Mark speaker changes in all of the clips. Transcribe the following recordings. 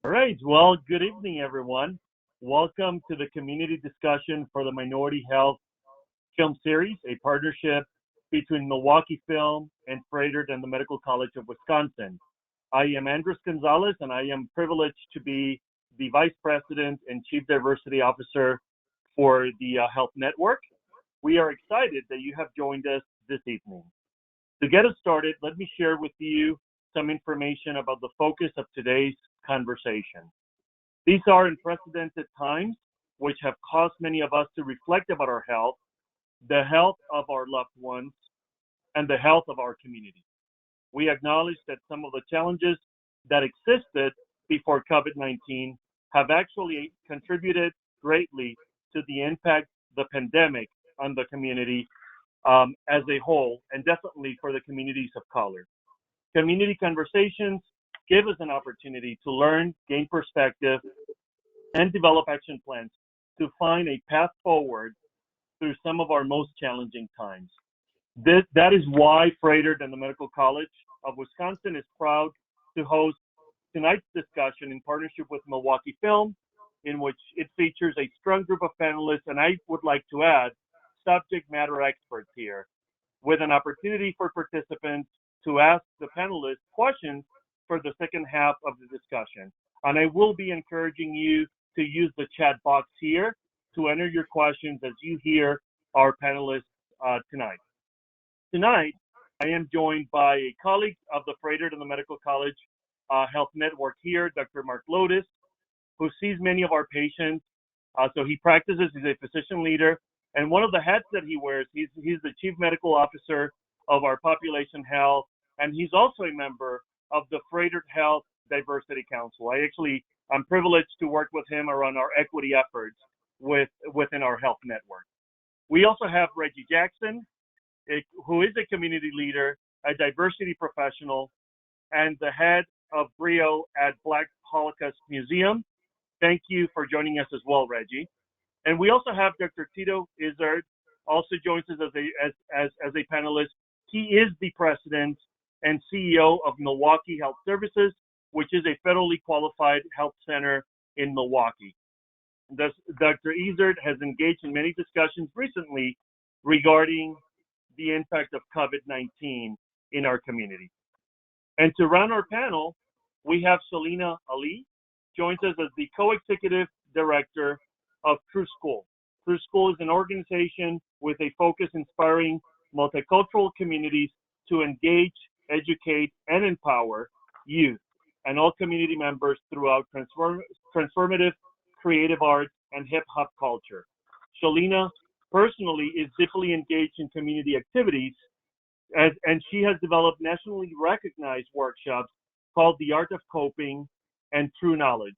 Speaker 1: All right. Well, good evening, everyone. Welcome to the community discussion for the Minority Health Film Series, a partnership between Milwaukee Film and Froedtert and the Medical College of Wisconsin. I am Andres Gonzales, and I am privileged to be the Vice President and Chief Diversity Officer for the Health Network. We are excited that you have joined us this evening. To get us started, let me share with you some information about the focus of today's conversation. These are unprecedented times which have caused many of us to reflect about our health, the health of our loved ones, and the health of our community. We acknowledge that some of the challenges that existed before COVID-19 have actually contributed greatly to the impact the pandemic on the community as a whole, and definitely for the communities of color. Community conversations give us an opportunity to learn, gain perspective, and develop action plans to find a path forward through some of our most challenging times. That is why Froedtert and the Medical College of Wisconsin is proud to host tonight's discussion in partnership with Milwaukee Film, in which it features a strong group of panelists, and I would like to add subject matter experts here, with an opportunity for participants to ask the panelists questions for the second half of the discussion. And I will be encouraging you to use the chat box here to enter your questions as you hear our panelists tonight. Tonight, I am joined by a colleague of the Froedtert and the Medical College Health Network here, Dr. Mark Lotus, who sees many of our patients. So he practices, he's a physician leader, and one of the hats that he wears, he's the Chief Medical Officer of our Population Health, and he's also a member of the Froedtert Health Diversity Council. I'm privileged to work with him around our equity efforts within our health network. We also have Reggie Jackson, who is a community leader, a diversity professional, and the head of Griot at Black Holocaust Museum. Thank you for joining us as well, Reggie. And we also have Dr. Tito Izard, also joins us as a panelist. He is the president and CEO of Milwaukee Health Services, which is a federally qualified health center in Milwaukee. Dr. Izard has engaged in many discussions recently regarding the impact of COVID-19 in our community. And to run our panel, we have Shalina Ali, joins us as the co-executive director of Skool. Skool is an organization with a focus inspiring multicultural communities to engage, educate, and empower youth and all community members throughout transformative creative arts and hip-hop culture. Shalina personally is deeply engaged in community activities, and she has developed nationally recognized workshops called The Art of Coping and True Knowledge.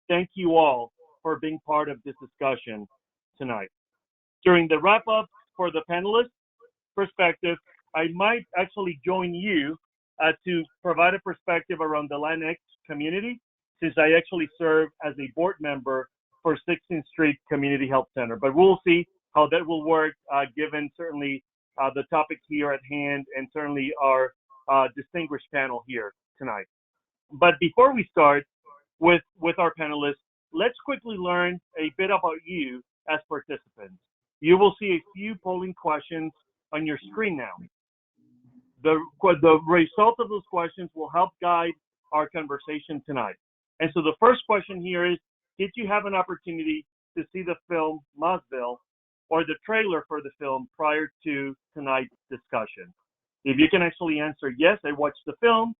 Speaker 1: Thank you all for being part of this discussion tonight. During the wrap-up for the panelists' perspective, I might actually join you to provide a perspective around the Latinx community, since I actually serve as a board member for 16th Street Community Health Center. But we'll see how that will work, given certainly the topic here at hand and certainly our distinguished panel here tonight. But before we start with our panelists, let's quickly learn a bit about you as participants. You will see a few polling questions on your screen now. The result of those questions will help guide our conversation tonight. And so the first question here is, did you have an opportunity to see the film Mossville or the trailer for the film prior to tonight's discussion? If you can actually answer yes, I watched the film,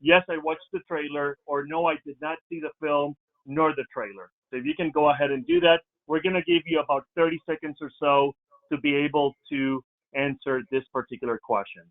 Speaker 1: yes, I watched the trailer, or no, I did not see the film nor the trailer. So if you can go ahead and do that, we're going to give you about 30 seconds or so to be able to answer this particular question.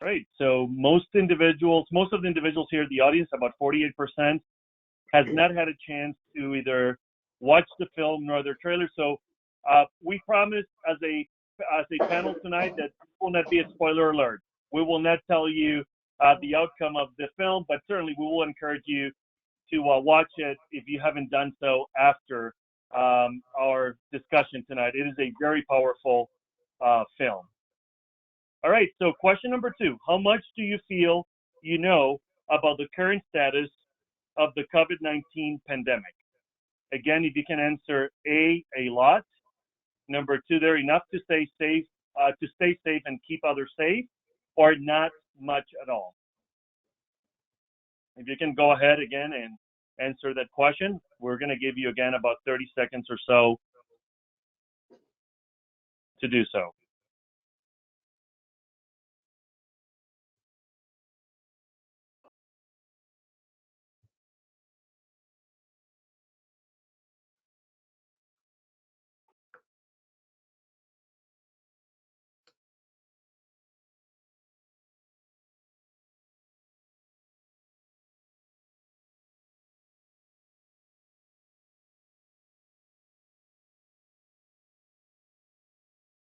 Speaker 1: Great. So most of the individuals here in the audience, about 48%, has not had a chance to either watched the film nor the trailer. So we promise as a panel tonight that this will not be a spoiler alert. We will not tell you the outcome of the film, but certainly we will encourage you to watch it if you haven't done so after our discussion tonight. It is a very powerful film. All right, so question number 2. How much do you feel you know about the current status of the COVID-19 pandemic? Again, if you can answer A lot. Number 2, there enough to stay safe and keep others safe, or not much at all. If you can go ahead again and answer that question, we're going to give you again about 30 seconds or so to do so.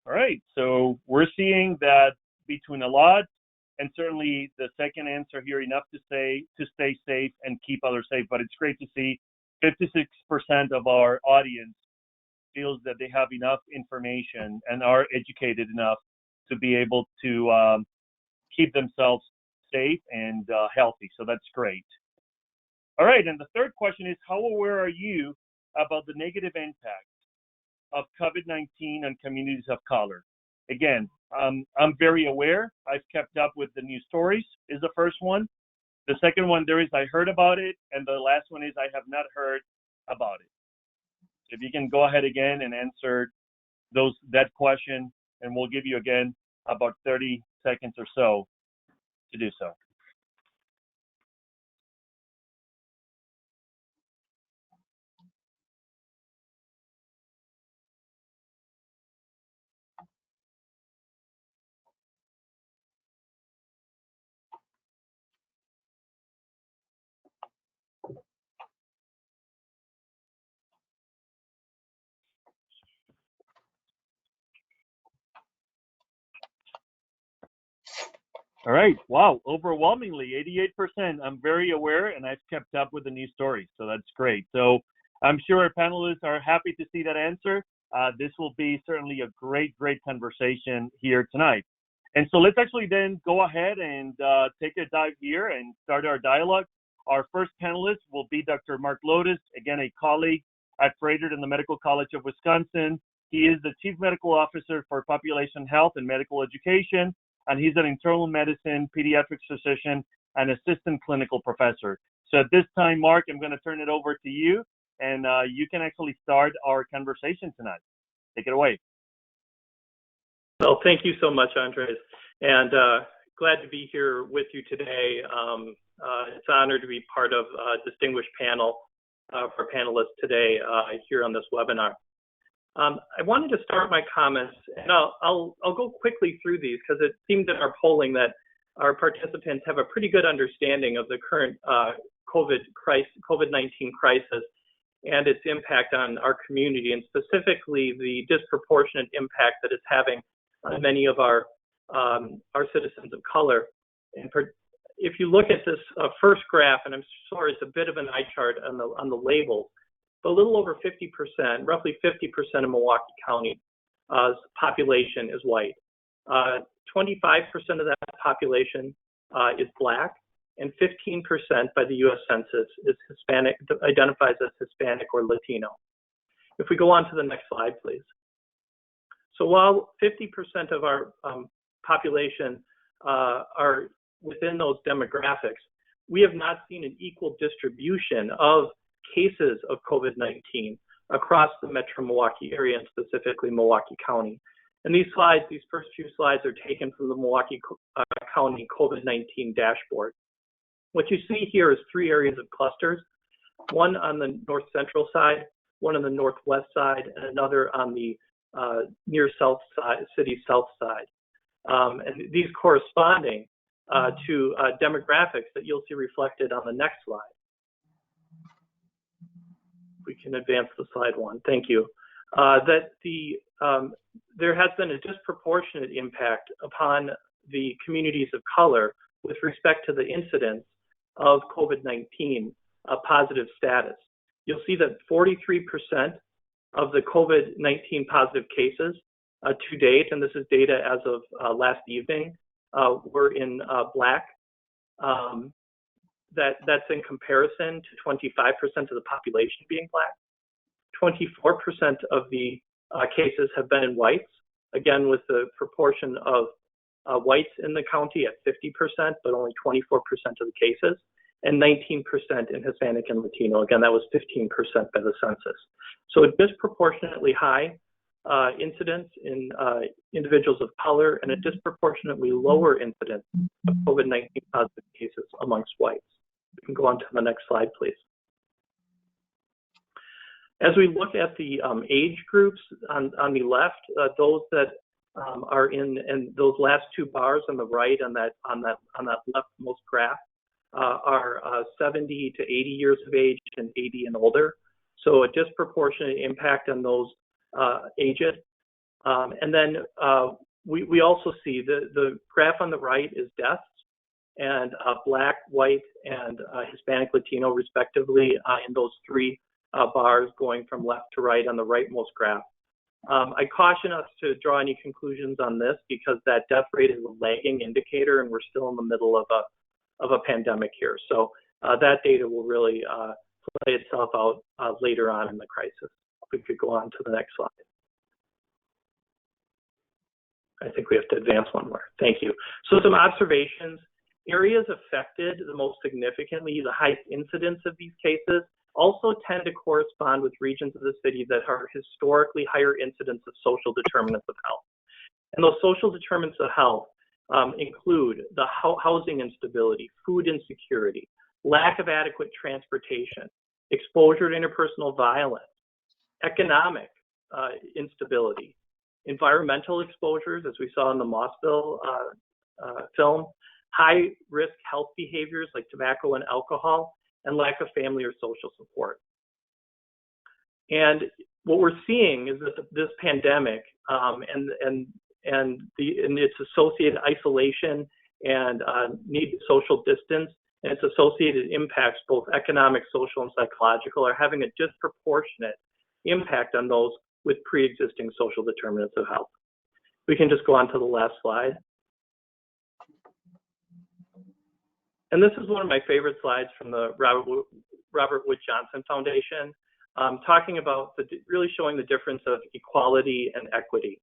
Speaker 1: All right, so we're seeing that between a lot and certainly the second answer here, enough to stay safe and keep others safe. But it's great to see 56% of our audience feels that they have enough information and are educated enough to be able to keep themselves safe and healthy. So that's great. All right, and the third question is, how aware are you about the negative impact of COVID-19 on communities of color? Again, I'm very aware. I've kept up with the news stories is the first one. The second one there is I heard about it, and the last one is I have not heard about it. So if you can go ahead again and answer that question, and we'll give you again about 30 seconds or so to do so. All right. Wow. Overwhelmingly, 88%. I'm very aware, and I've kept up with the news stories. So that's great. So I'm sure our panelists are happy to see that answer. This will be certainly a great conversation here tonight. And so let's actually then go ahead and take a dive here and start our dialogue. Our first panelist will be Dr. Mark Lotus, again, a colleague at Froedtert in the Medical College of Wisconsin. He is the Chief Medical Officer for Population Health and Medical Education, and he's an internal medicine, pediatrics physician, and assistant clinical professor. So at this time, Mark, I'm going to turn it over to you, and you can actually start our conversation tonight. Take it away.
Speaker 2: Well, thank you so much, Andres, and glad to be here with you today. It's an honor to be part of a distinguished panel for panelists today here on this webinar. I wanted to start my comments, and I'll go quickly through these because it seemed in our polling that our participants have a pretty good understanding of the current COVID-19 crisis and its impact on our community, and specifically the disproportionate impact that it's having on many of our citizens of color. And if you look at this first graph, and I'm sorry, it's a bit of an eye chart on the label. A little over 50%, roughly 50% of Milwaukee County's population is white. 25% of that population is Black, and 15% by the U.S. Census is Hispanic, identifies as Hispanic or Latino. If we go on to the next slide, please. So while 50% of our population are within those demographics, we have not seen an equal distribution of cases of COVID-19 across the Metro Milwaukee area, and specifically Milwaukee County. And these slides, these first few slides, are taken from the Milwaukee County COVID-19 dashboard. What you see here is 3 areas of clusters, one on the north central side, one on the northwest side, and another on the near south side, city south side. And these corresponding to demographics that you'll see reflected on the next slide. We can advance the slide one. Thank you. That there has been a disproportionate impact upon the communities of color with respect to the incidence of COVID-19 positive status. You'll see that 43% of the COVID-19 positive cases to date, and this is data as of last evening, were in Black. That's in comparison to 25% of the population being Black. 24% of the cases have been in whites, again with the proportion of whites in the county at 50%, but only 24% of the cases, and 19% in Hispanic and Latino. Again, that was 15% by the census. So a disproportionately high incidence in individuals of color and a disproportionately lower incidence of COVID-19 positive cases amongst whites. We can go on to the next slide, please. As we look at the age groups on the left, those that are in those last two bars on the right on that leftmost graph are 70 to 80 years of age and 80 and older. So a disproportionate impact on those ages. And then we also see the graph on the right is deaths, and Black, white, and Hispanic, Latino, respectively, in those three bars going from left to right on the rightmost graph. I caution us to draw any conclusions on this because that death rate is a lagging indicator, and we're still in the middle of a pandemic here. So that data will really play itself out later on in the crisis. We could go on to the next slide. I think we have to advance one more. Thank you. So some observations. Areas affected the most significantly, the highest incidence of these cases, also tend to correspond with regions of the city that are historically higher incidence of social determinants of health. And those social determinants of health include the housing instability, food insecurity, lack of adequate transportation, exposure to interpersonal violence, economic instability, environmental exposures, as we saw in the Mossville film, high risk health behaviors like tobacco and alcohol, and lack of family or social support. And what we're seeing is that this pandemic and its associated isolation and need social distance and its associated impacts, both economic, social, and psychological, are having a disproportionate impact on those with pre-existing social determinants of health. We can just go on to the last slide. And this is one of my favorite slides from the Robert Wood Johnson Foundation, talking about really showing the difference of equality and equity.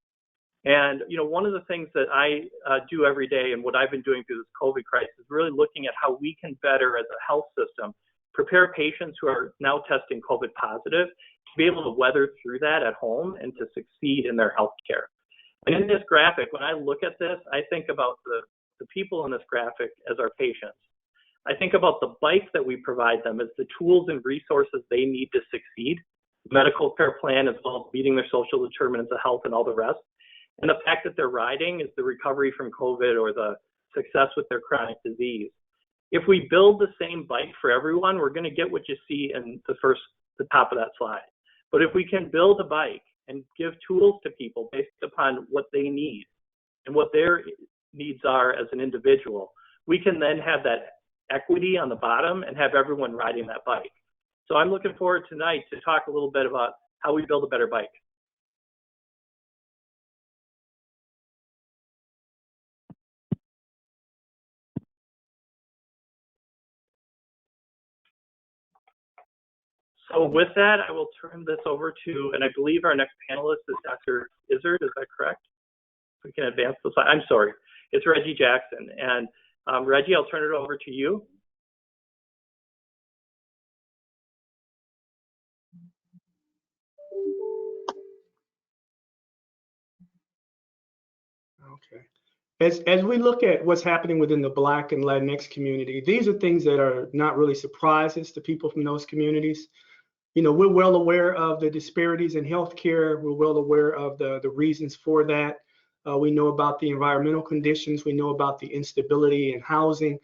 Speaker 2: And one of the things that I do every day, and what I've been doing through this COVID crisis, is really looking at how we can better, as a health system, prepare patients who are now testing COVID positive to be able to weather through that at home and to succeed in their health care. And in this graphic, when I look at this, I think about the people in this graphic as our patients. I think about the bike that we provide them as the tools and resources they need to succeed, medical care plan, as well as meeting their social determinants of health and all the rest. And the fact that they're riding is the recovery from COVID or the success with their chronic disease. If we build the same bike for everyone, we're going to get what you see in the top of that slide. But if we can build a bike and give tools to people based upon what they need and what their needs are as an individual, we can then have that equity on the bottom and have everyone riding that bike. So I'm looking forward tonight to talk a little bit about how we build a better bike. So with that, I will turn this over to, and I believe our next panelist is Dr. Izard, is that correct? We can advance the slide. I'm sorry, it's Reggie Jackson. And Reggie, I'll turn it over to you.
Speaker 3: Okay. As we look at what's happening within the Black and Latinx community, these are things that are not really surprises to people from those communities. We're well aware of the disparities in healthcare. We're well aware of the reasons for that. We know about the environmental conditions. We know about the instability in housing.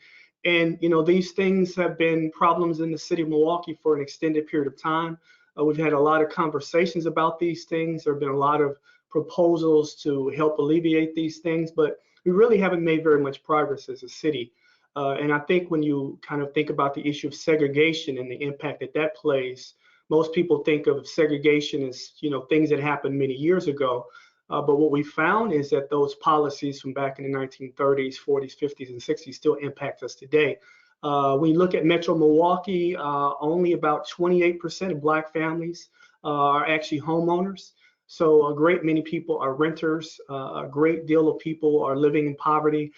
Speaker 3: And, these things have been problems in the city of Milwaukee for an extended period of time. We've had a lot of conversations about these things. There have been a lot of proposals to help alleviate these things, but we really haven't made very much progress as a city. And I think when you kind of think about the issue of segregation and the impact that that plays, most people think of segregation as, things that happened many years ago. But what we found is that those policies from back in the 1930s, 40s, 50s, and 60s still impact us today. When you look at Metro Milwaukee, only about 28% of Black families are actually homeowners. So a great many people are renters. A great deal of people are living in poverty.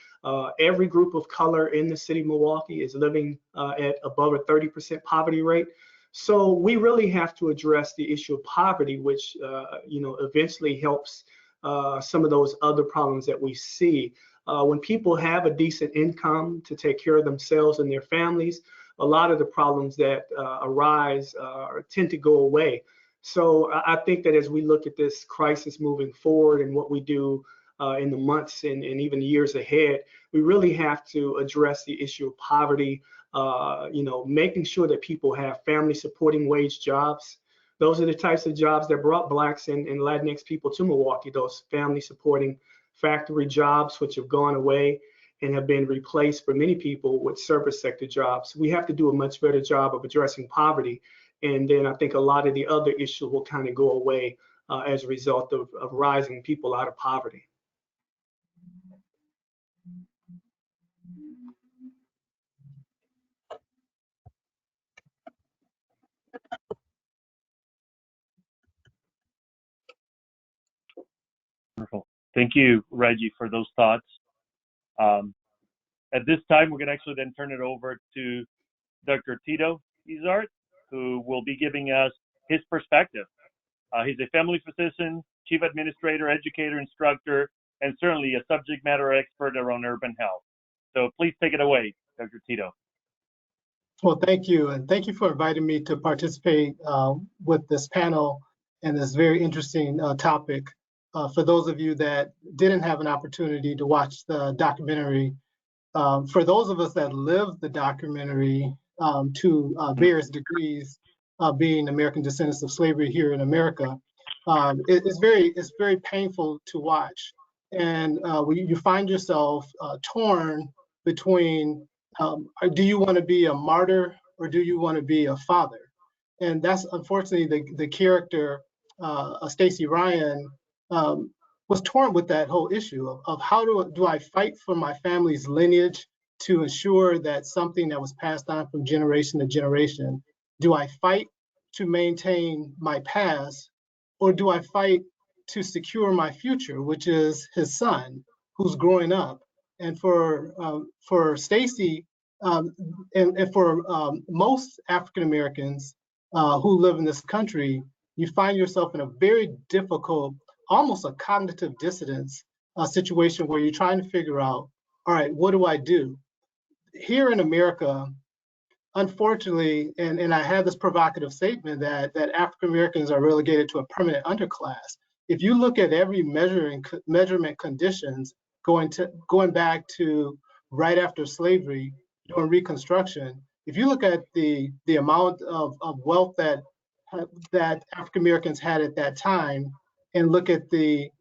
Speaker 3: Every group of color in the city of Milwaukee is living at above a 30% poverty rate. So we really have to address the issue of poverty, which eventually helps some of those other problems that we see. When people have a decent income to take care of themselves and their families, a lot of the problems that arise tend to go away. So I think that as we look at this crisis moving forward and what we do in the months and even years ahead, we really have to address the issue of poverty, making sure that people have family supporting wage jobs. Those are the types of jobs that brought Blacks and Latinx people to Milwaukee, those family supporting factory jobs, which have gone away and have been replaced for many people with service sector jobs. We have to do a much better job of addressing poverty. And then I think a lot of the other issues will kind of go away as a result of rising people out of poverty.
Speaker 1: Wonderful. Thank you, Reggie, for those thoughts. At this time, we're going to actually then turn it over to Dr. Titoizart, who will be giving us his perspective. He's a family physician, chief administrator, educator, instructor, and certainly a subject matter expert around urban health. So please take it away, Dr. Tito.
Speaker 4: Well, thank you. And thank you for inviting me to participate with this panel and this very interesting topic. For those of you that didn't have an opportunity to watch the documentary, for those of us that lived the documentary to various degrees, being American descendants of slavery here in America, it's very painful to watch. And you find yourself torn between, do you want to be a martyr or do you want to be a father? And that's unfortunately the character, Stacey Ryan, was torn with that whole issue of how do I fight for my family's lineage to ensure that something that was passed on from generation to generation, do I fight to maintain my past, or do I fight to secure my future, which is his son who's growing up? And for Stacey and for most African Americans who live in this country, you find yourself in a very difficult, almost a cognitive dissonance situation where you're trying to figure out, all right, what do I do? Here in America, unfortunately, and I have this provocative statement that African Americans are relegated to a permanent underclass. If you look at every measurement conditions going back to right after slavery, during Reconstruction, if you look at the amount of wealth that African Americans had at that time, and look at the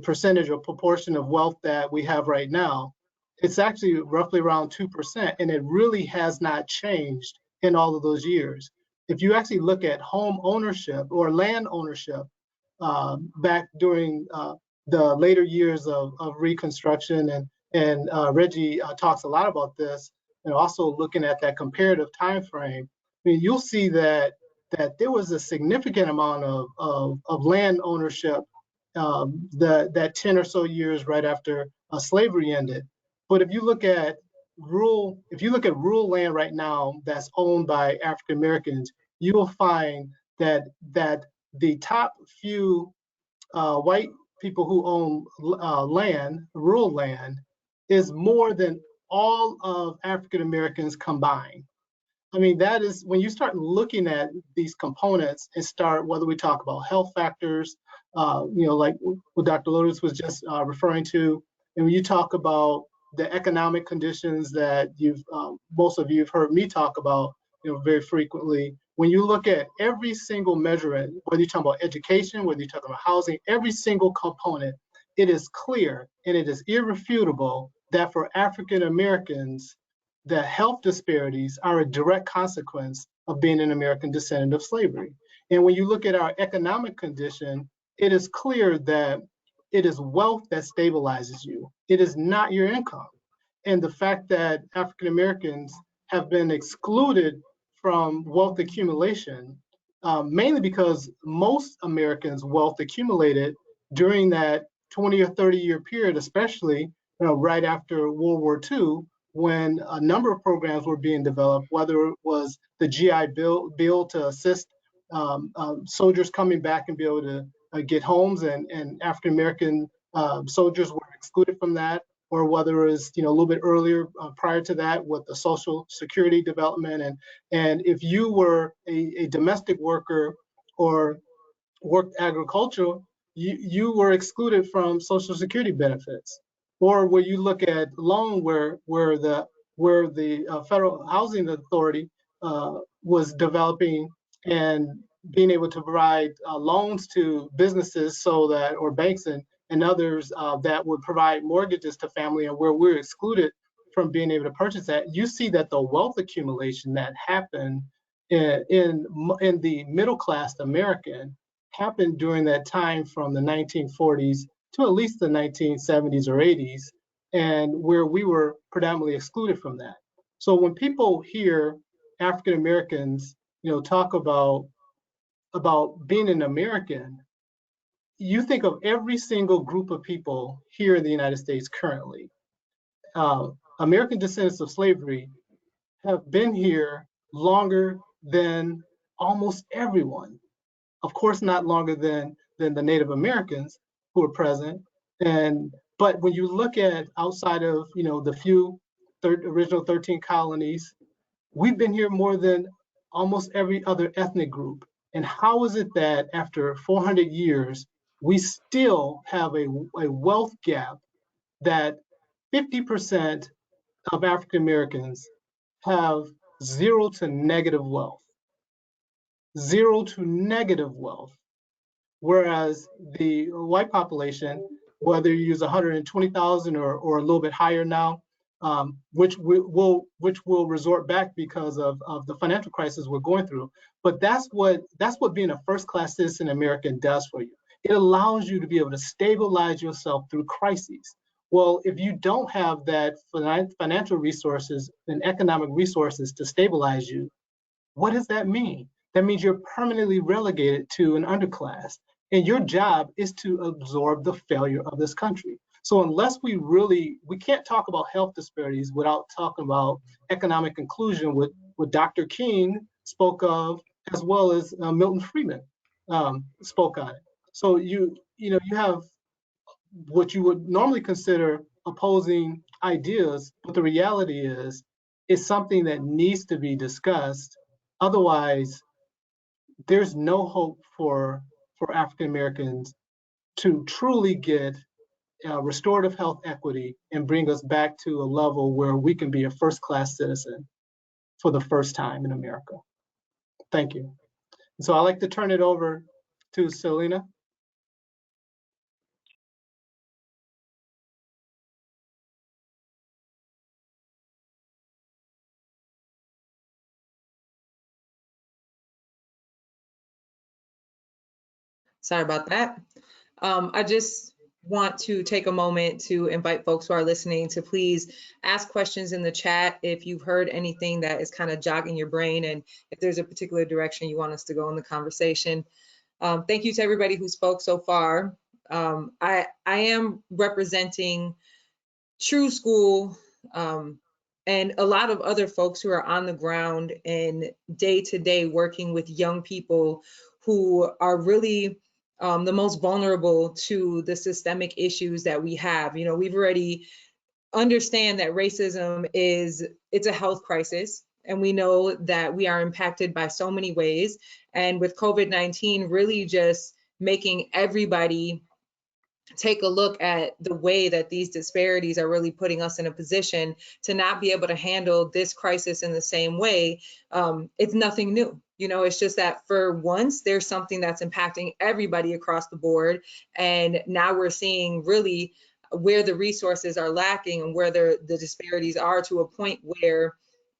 Speaker 4: percentage or proportion of wealth that we have right now, it's actually roughly around 2%, and it really has not changed in all of those years. If you actually look at home ownership or land ownership back during the later years of Reconstruction, and Reggie talks a lot about this, and also looking at that comparative time frame, I mean, you'll see that there was a significant amount of land ownership that 10 or so years right after slavery ended. But if you look at rural land right now that's owned by African Americans, you will find that the top few white people who own land, rural land, is more than all of African Americans combined. I mean, that is when you start looking at these components and start, whether we talk about health factors, like what Dr. Lotus was just referring to, and when you talk about the economic conditions that most of you have heard me talk about, very frequently, When you look at every single measurement, whether you're talking about education, whether you're talking about housing, every single component, it is clear and it is irrefutable that for African Americans, the health disparities are a direct consequence of being an American descendant of slavery. And when you look at our economic condition, it is clear that it is wealth that stabilizes you. It is not your income. And the fact that African Americans have been excluded from wealth accumulation, mainly because most Americans' wealth accumulated during that 20 or 30 year period, especially right after World War II, when a number of programs were being developed, whether it was the GI Bill to assist soldiers coming back and be able to get homes, and African American soldiers were excluded from that, or whether it was a little bit earlier prior to that with the Social Security development, and if you were a domestic worker or worked agriculture, you were excluded from Social Security benefits. Or where you look at loan, where the Federal Housing Authority was developing and being able to provide loans to businesses, so that, or banks and others that would provide mortgages to family, and where we're excluded from being able to purchase that, you see that the wealth accumulation that happened in the middle class American happened during that time from the 1940s to at least the 1970s or 80s, and where we were predominantly excluded from that. So when people hear African Americans, talk about being an American, you think of every single group of people here in the United States currently. American descendants of slavery have been here longer than almost everyone. Of course, not longer than the Native Americans who are present. But when you look at outside of the few original 13 colonies, we've been here more than almost every other ethnic group. And how is it that after 400 years, we still have a wealth gap that 50% of African Americans have zero to negative wealth? Zero to negative wealth. Whereas the white population, whether you use 120,000 or a little bit higher now, which will resort back because of the financial crisis we're going through. But that's what being a first-class citizen American does for you. It allows you to be able to stabilize yourself through crises. Well, if you don't have that financial resources and economic resources to stabilize you, what does that mean? That means you're permanently relegated to an underclass, and your job is to absorb the failure of this country. So unless we can't talk about health disparities without talking about economic inclusion, what Dr. King spoke of, as well as Milton Friedman spoke on it. So you have what you would normally consider opposing ideas, but the reality is it's something that needs to be discussed. Otherwise, there's no hope for African Americans to truly get restorative health equity and bring us back to a level where we can be a first-class citizen for the first time in America. Thank you. So I'd like to turn it over to Shalina.
Speaker 5: Sorry about that. I just want to take a moment to invite folks who are listening to please ask questions in the chat if you've heard anything that is kind of jogging your brain, and if there's a particular direction you want us to go in the conversation. Thank you to everybody who spoke so far. I am representing True Skool and a lot of other folks who are on the ground and day-to-day working with young people who are really the most vulnerable to the systemic issues that we have. We've already understand that racism it's a health crisis, and we know that we are impacted by so many ways. And with COVID-19 really just making everybody take a look at the way that these disparities are really putting us in a position to not be able to handle this crisis in the same way, it's nothing new. You know, it's just that for once there's something that's impacting everybody across the board. And now we're seeing really where the resources are lacking and where the disparities are, to a point where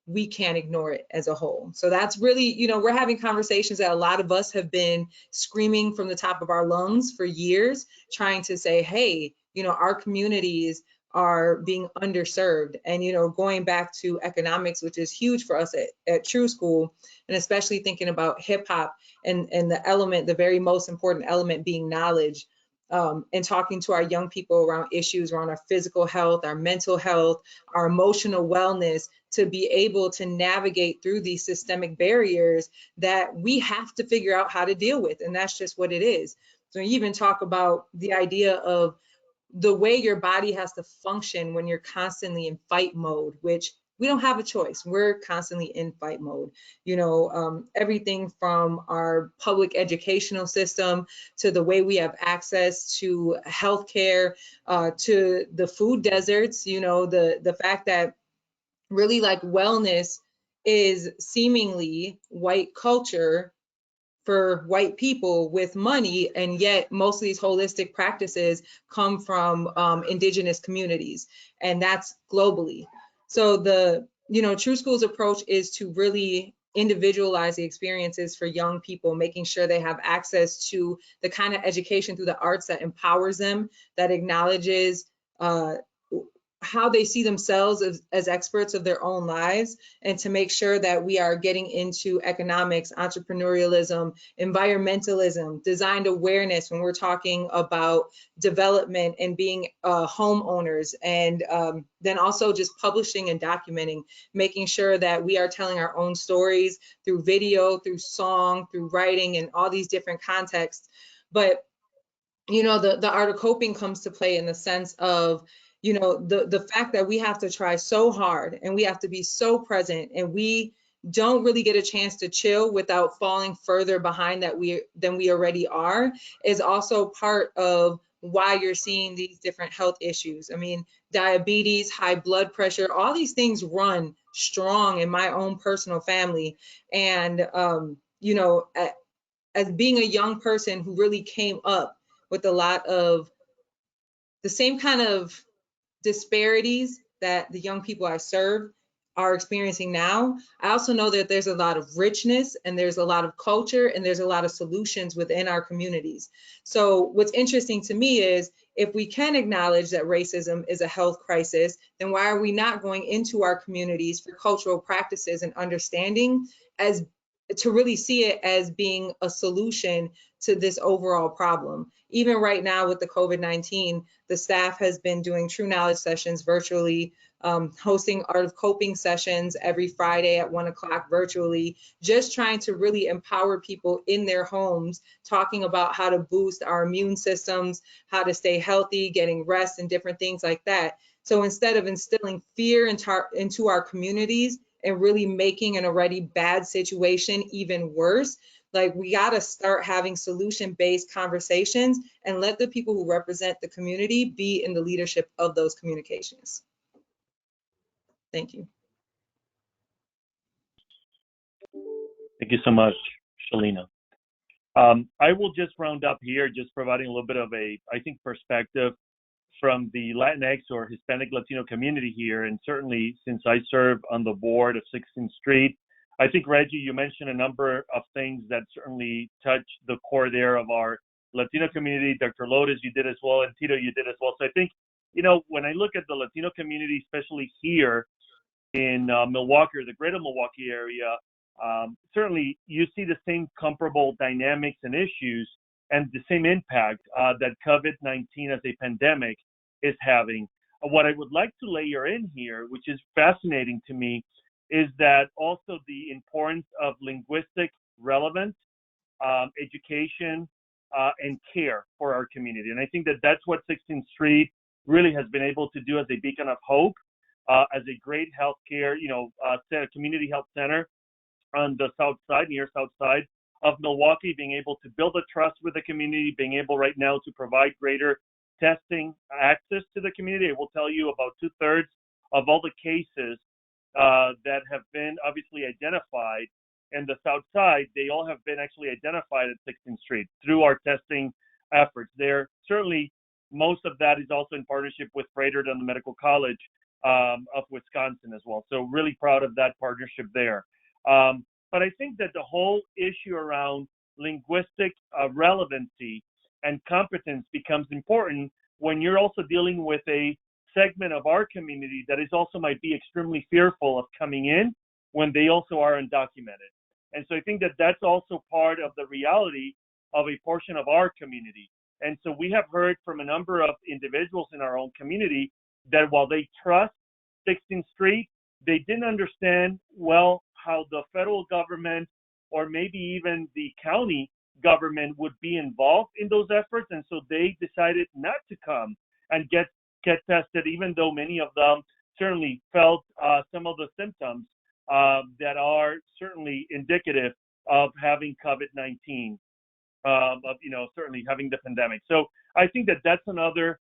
Speaker 5: we can't ignore it as a whole. So that's really, you know, we're having conversations that a lot of us have been screaming from the top of our lungs for years, trying to say, hey, you know, our communities are being underserved. And, you know, going back to economics, which is huge for us at True School, and especially thinking about hip hop and the element, the very most important element being knowledge. And talking to our young people around issues around our physical health, our mental health, our emotional wellness, to be able to navigate through these systemic barriers that we have to figure out how to deal with. And that's just what it is. So you even talk about the idea of the way your body has to function when you're constantly in fight mode, which we don't have a choice. We're constantly in fight mode. You know, everything from our public educational system to the way we have access to healthcare, to the food deserts. You know, the fact that really like wellness is seemingly white culture for white people with money, and yet most of these holistic practices come from indigenous communities, and that's globally. So the, you know, True School's approach is to really individualize the experiences for young people, making sure they have access to the kind of education through the arts that empowers them, that acknowledges how they see themselves as experts of their own lives, and to make sure that we are getting into economics, entrepreneurialism, environmentalism, designed awareness when we're talking about development and being homeowners, and then also just publishing and documenting, making sure that we are telling our own stories through video, through song, through writing, and all these different contexts. But, you know, the art of coping comes to play in the sense of, you know, the fact that we have to try so hard and we have to be so present, and we don't really get a chance to chill without falling further behind than we already are, is also part of why you're seeing these different health issues. I mean, diabetes, high blood pressure, all these things run strong in my own personal family. And, you know, as being a young person who really came up with a lot of the same kind of disparities that the young people I serve are experiencing now, I also know that there's a lot of richness, and there's a lot of culture, and there's a lot of solutions within our communities. So what's interesting to me is, if we can acknowledge that racism is a health crisis, then why are we not going into our communities for cultural practices and understanding, as to really see it as being a solution to this overall problem? Even right now with the COVID-19, the staff has been doing True Knowledge sessions virtually, hosting Art of Coping sessions every Friday at 1 o'clock virtually, just trying to really empower people in their homes, talking about how to boost our immune systems, how to stay healthy, getting rest, and different things like that. So instead of instilling fear into our communities and really making an already bad situation even worse, like, we got to start having solution-based conversations and let the people who represent the community be in the leadership of those communications. Thank you.
Speaker 1: Thank you so much, Shalina. I will just round up here, just providing a little bit of a, I think, perspective from the Latinx or Hispanic Latino community here. And certainly, since I serve on the board of 16th Street, I think, Reggie, you mentioned a number of things that certainly touch the core there of our Latino community. Dr. Lotus, you did as well, and Tito, you did as well. So I think, you know, when I look at the Latino community, especially here in Milwaukee or the greater Milwaukee area, certainly you see the same comparable dynamics and issues and the same impact that COVID-19 as a pandemic is having. What I would like to layer in here, which is fascinating to me, is that also the importance of linguistic relevance, education, and care for our community. And I think that that's what 16th Street really has been able to do as a beacon of hope, as a great healthcare, community health center on the south side, near south side of Milwaukee, being able to build a trust with the community, being able right now to provide greater testing access to the community. I will tell you about 2/3 of all the cases that have been obviously identified and the South Side, they all have been actually identified at 16th Street through our testing efforts. There certainly most of that is also in partnership with Froedtert and the Medical College of Wisconsin as well. So really proud of that partnership there. But I think that the whole issue around linguistic relevancy and competence becomes important when you're also dealing with a segment of our community that is also might be extremely fearful of coming in when they also are undocumented. And so I think that that's also part of the reality of a portion of our community. And so we have heard from a number of individuals in our own community that while they trust 16th Street, they didn't understand well how the federal government or maybe even the county government would be involved in those efforts. And so they decided not to come and get tested, even though many of them certainly felt some of the symptoms that are certainly indicative of having COVID-19, of certainly having the pandemic. So I think that that's another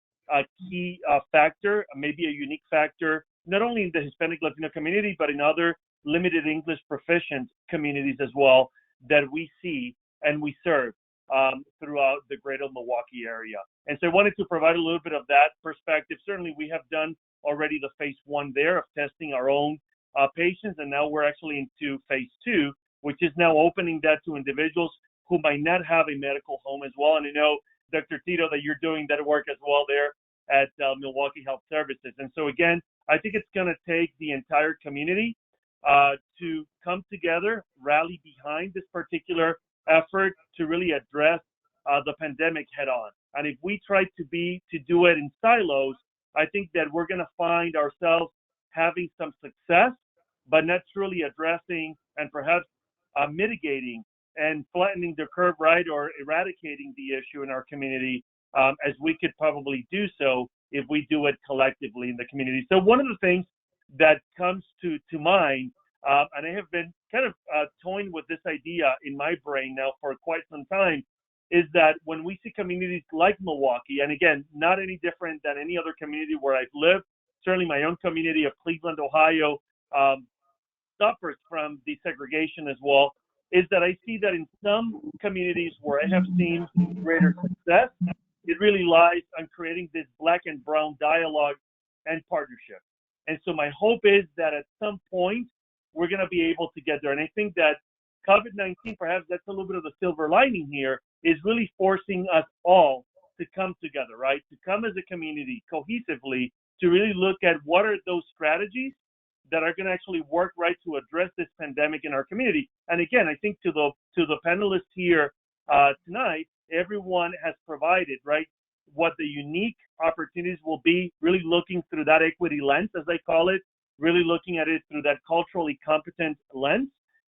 Speaker 1: key factor, maybe a unique factor, not only in the Hispanic Latino community, but in other limited English proficient communities as well that we see and we serve throughout the greater Milwaukee area. And so I wanted to provide a little bit of that perspective. Certainly we have done already the phase 1 there of testing our own patients, and now we're actually into phase 2, which is now opening that to individuals who might not have a medical home as well. And I know, Dr. Tito, that you're doing that work as well there at Milwaukee Health Services. And so again, I think it's going to take the entire community to come together, rally behind this particular effort to really address the pandemic head on. And if we try to do it in silos, I think that we're going to find ourselves having some success, but not truly addressing and perhaps mitigating and flattening the curve, right, or eradicating the issue in our community as we could probably do so if we do it collectively in the community. So one of the things that comes to mind, and I have been kind of toying with this idea in my brain now for quite some time, is that when we see communities like Milwaukee, and again, not any different than any other community where I've lived, certainly my own community of Cleveland, Ohio, suffers from desegregation as well, is that I see that in some communities where I have seen greater success, it really lies on creating this black and brown dialogue and partnership. And so my hope is that at some point, we're going to be able to get there. And I think that COVID-19, perhaps that's a little bit of the silver lining here, is really forcing us all to come together, right? To come as a community cohesively to really look at what are those strategies that are going to actually work right to address this pandemic in our community. And again, I think to the panelists here tonight, everyone has provided, right, what the unique opportunities will be, really looking through that equity lens, as I call it, really looking at it through that culturally competent lens.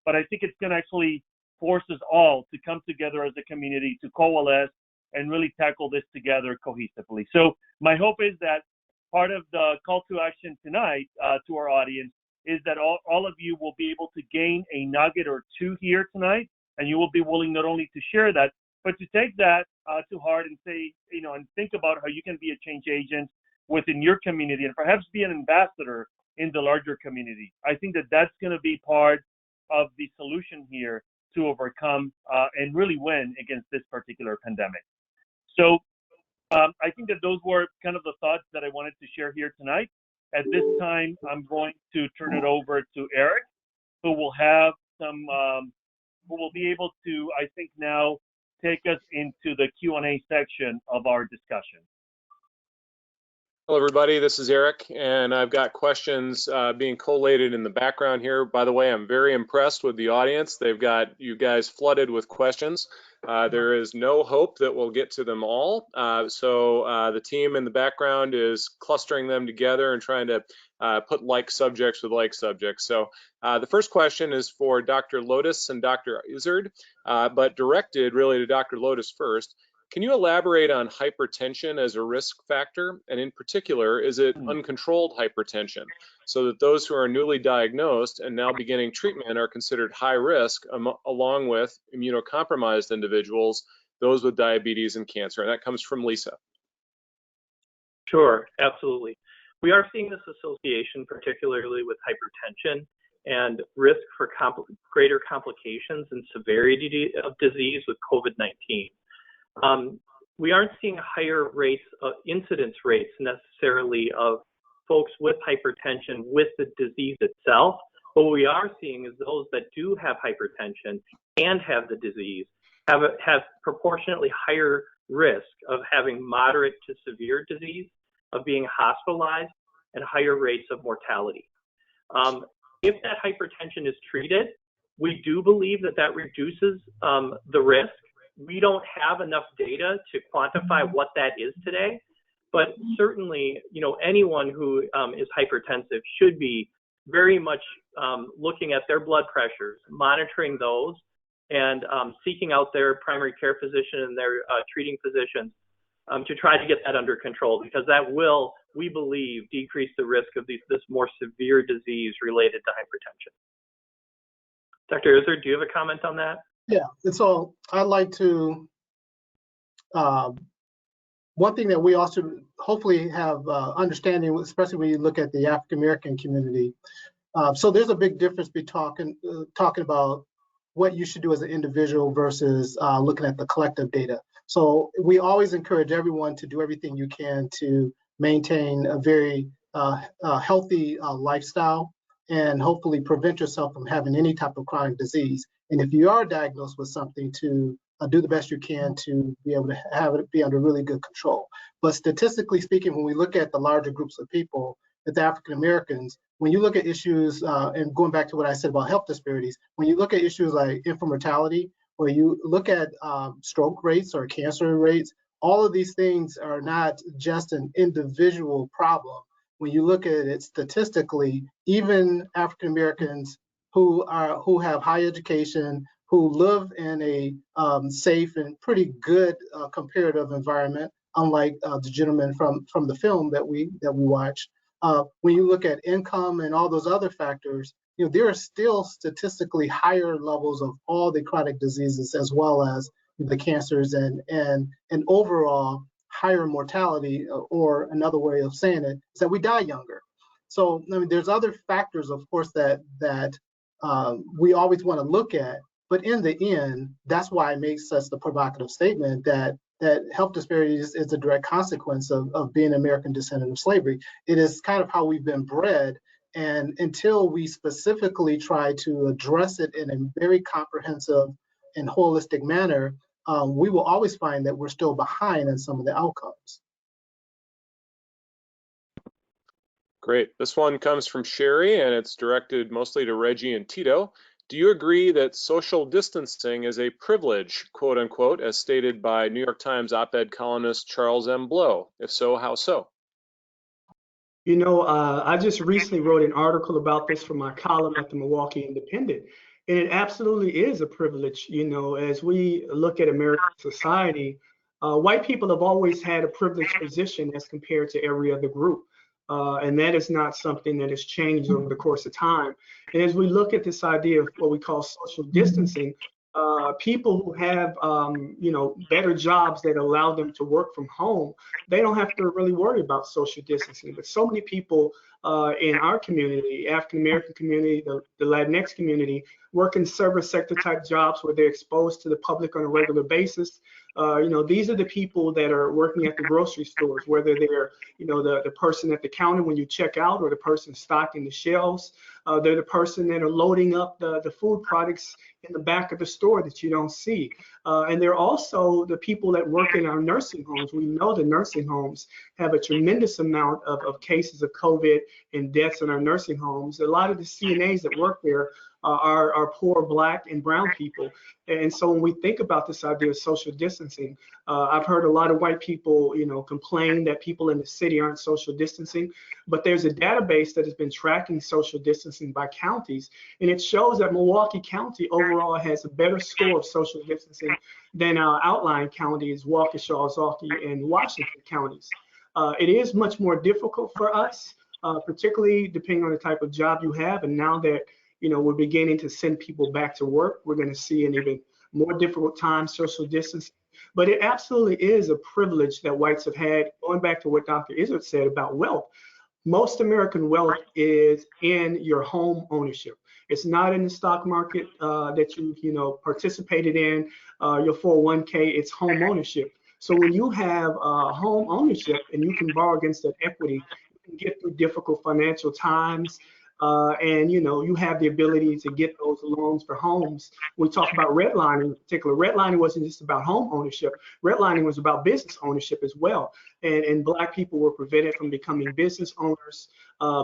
Speaker 1: But I think it's going to actually force us all to come together as a community to coalesce and really tackle this together cohesively. So my hope is that part of the call to action tonight to our audience is that all of you will be able to gain a nugget or two here tonight, and you will be willing not only to share that, but to take that to heart and say, and think about how you can be a change agent within your community and perhaps be an ambassador in the larger community. I think that that's going to be part of the solution here to overcome and really win against this particular pandemic. So I think that those were kind of the thoughts that I wanted to share here tonight. At this time, I'm going to turn it over to Eric, who will have who will be able to, I think now, take us into the Q&A section of our discussion.
Speaker 6: Hello, everybody. This is Eric, and I've got questions being collated in the background here. By the way, I'm very impressed with the audience. They've got you guys flooded with questions. There is no hope that we'll get to them all. So the team in the background is clustering them together and trying to put like subjects with like subjects. So the first question is for Dr. Lotus and Dr. Izard, but directed really to Dr. Lotus first. Can you elaborate on hypertension as a risk factor? And in particular, is it uncontrolled hypertension? So that those who are newly diagnosed and now beginning treatment are considered high risk, along with immunocompromised individuals, those with diabetes and cancer. And that comes from Lisa.
Speaker 2: Sure, absolutely. We are seeing this association, particularly with hypertension and risk for greater complications and severity of disease with COVID-19. We aren't seeing higher rates, incidence rates necessarily of folks with hypertension with the disease itself. But what we are seeing is those that do have hypertension and have the disease have proportionately higher risk of having moderate to severe disease, of being hospitalized, and higher rates of mortality. If that hypertension is treated, we do believe that that reduces the risk. We don't have enough data to quantify what that is today, but certainly, anyone who is hypertensive should be very much looking at their blood pressures, monitoring those, and seeking out their primary care physician and their treating physicians to try to get that under control, because that will, we believe, decrease the risk of this more severe disease related to hypertension. Dr. Izard, do you have a comment on that?
Speaker 4: Yeah, and so I'd like to, one thing that we also hopefully have understanding, especially when you look at the African American community. So there's a big difference between talking about what you should do as an individual versus looking at the collective data. So we always encourage everyone to do everything you can to maintain a very healthy lifestyle and hopefully prevent yourself from having any type of chronic disease. And if you are diagnosed with something, to do the best you can to be able to have it be under really good control. But statistically speaking, when we look at the larger groups of people, with African Americans, when you look at issues, and going back to what I said about health disparities, when you look at issues like infant mortality, or you look at stroke rates or cancer rates, all of these things are not just an individual problem. When you look at it statistically, even African Americans who have high education, who live in a safe and pretty good comparative environment, unlike the gentleman from the film that we watched. When you look at income and all those other factors, there are still statistically higher levels of all the chronic diseases, as well as the cancers and overall higher mortality, or another way of saying it is that we die younger. So there's other factors, of course, that we always want to look at, but in the end, that's why it makes us the provocative statement that health disparities is a direct consequence of being an American descendant of slavery. It is kind of how we've been bred, and until we specifically try to address it in a very comprehensive and holistic manner, we will always find that we're still behind in some of the outcomes.
Speaker 6: Great. This one comes from Sherry, and it's directed mostly to Reggie and Tito. Do you agree that social distancing is a privilege, quote unquote, as stated by New York Times op-ed columnist Charles M. Blow? If so, how so?
Speaker 3: I just recently wrote an article about this for my column at the Milwaukee Independent. And it absolutely is a privilege. As we look at American society, white people have always had a privileged position as compared to every other group. And that is not something that has changed over the course of time. And as we look at this idea of what we call social distancing, people who have, better jobs that allow them to work from home, they don't have to really worry about social distancing. But so many people in our community, African American community, the Latinx community, work in service sector type jobs where they're exposed to the public on a regular basis. These are the people that are working at the grocery stores, whether they're, the person at the counter when you check out, or the person stocking the shelves. They're the person that are loading up the food products in the back of the store that you don't see. And they're also the people that work in our nursing homes. We know the nursing homes have a tremendous amount of cases of COVID and deaths in our nursing homes. A lot of the CNAs that work there are poor Black and brown people. And so when we think about this idea of social distancing, I've heard a lot of white people, complain that people in the city aren't social distancing, but there's a database that has been tracking social distancing by counties, and it shows that Milwaukee County overall has a better score of social distancing than our outlying counties, Waukesha, Ozaukee, and Washington counties. It is much more difficult for us, particularly depending on the type of job you have, and now that we're beginning to send people back to work, we're going to see an even more difficult time social distancing. But it absolutely is a privilege that whites have had, going back to what Dr. Izard said about wealth. Most American wealth is in your home ownership. It's not in the stock market that you participated in, your 401k. It's home ownership. So when you have home ownership and you can borrow against that equity, you can get through difficult financial times. And you have the ability to get those loans for homes. We talk about redlining in particular. Redlining wasn't just about home ownership. Redlining was about business ownership as well. And Black people were prevented from becoming business owners.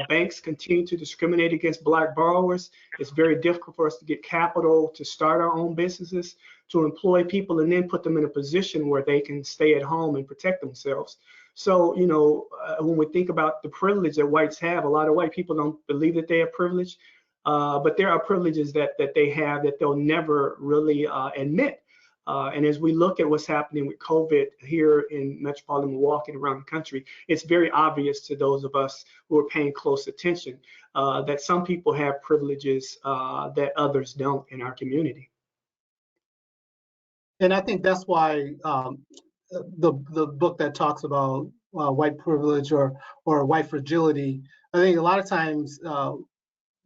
Speaker 3: Banks continue to discriminate against Black borrowers. It's very difficult for us to get capital to start our own businesses, to employ people, and then put them in a position where they can stay at home and protect themselves. So, when we think about the privilege that whites have, a lot of white people don't believe that they have privilege, but there are privileges that they have that they'll never really admit. And as we look at what's happening with COVID here in metropolitan Milwaukee and around the country, it's very obvious to those of us who are paying close attention that some people have privileges that others don't in our community.
Speaker 4: And I think that's why the book that talks about white privilege or white fragility, I think a lot of times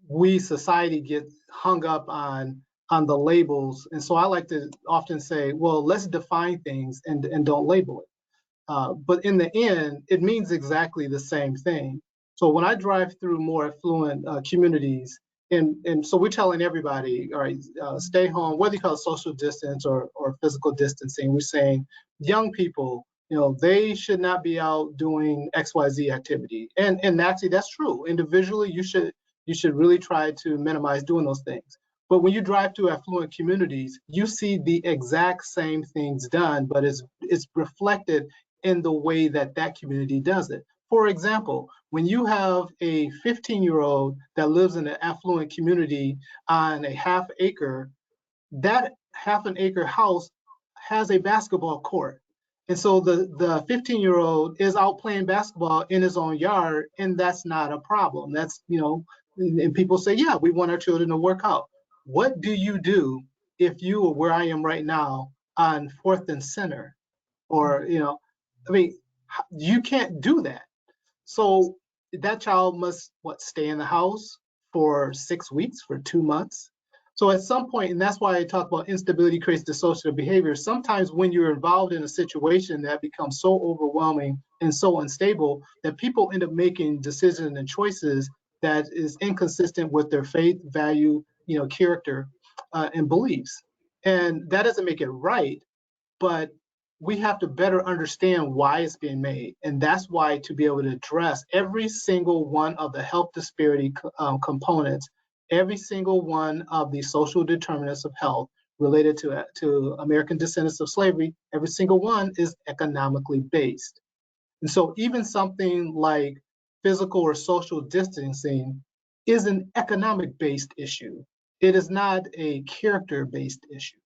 Speaker 4: we society get hung up on the labels. And so I like to often say, well, let's define things and don't label it. But in the end, it means exactly the same thing. So when I drive through more affluent communities, and so we're telling everybody, all right, stay home, whether you call it social distance or physical distancing, we're saying young people, they should not be out doing XYZ activity. And actually that's true. Individually, you should really try to minimize doing those things. But when you drive through affluent communities, you see the exact same things done, but it's reflected in the way that community does it. For example, when you have a 15-year-old that lives in an affluent community on a half acre, that half an acre house has a basketball court. And so the 15-year-old is out playing basketball in his own yard, and that's not a problem. That's, and people say, yeah, we want our children to work out. What do you do if you are where I am right now on 4th and Center? Or, you can't do that. So that child must, stay in the house for 6 weeks, for 2 months. So at some point, and that's why I talk about instability creates dissociative behavior. Sometimes when you're involved in a situation that becomes so overwhelming and so unstable that people end up making decisions and choices that is inconsistent with their faith, value, character, and beliefs. And that doesn't make it right, but we have to better understand why it's being made. And that's why, to be able to address every single one of the health disparity components, every single one of the social determinants of health related to American descendants of slavery, every single one is economically based. And so even something like physical or social distancing is an economic-based issue. It is not a character-based issue.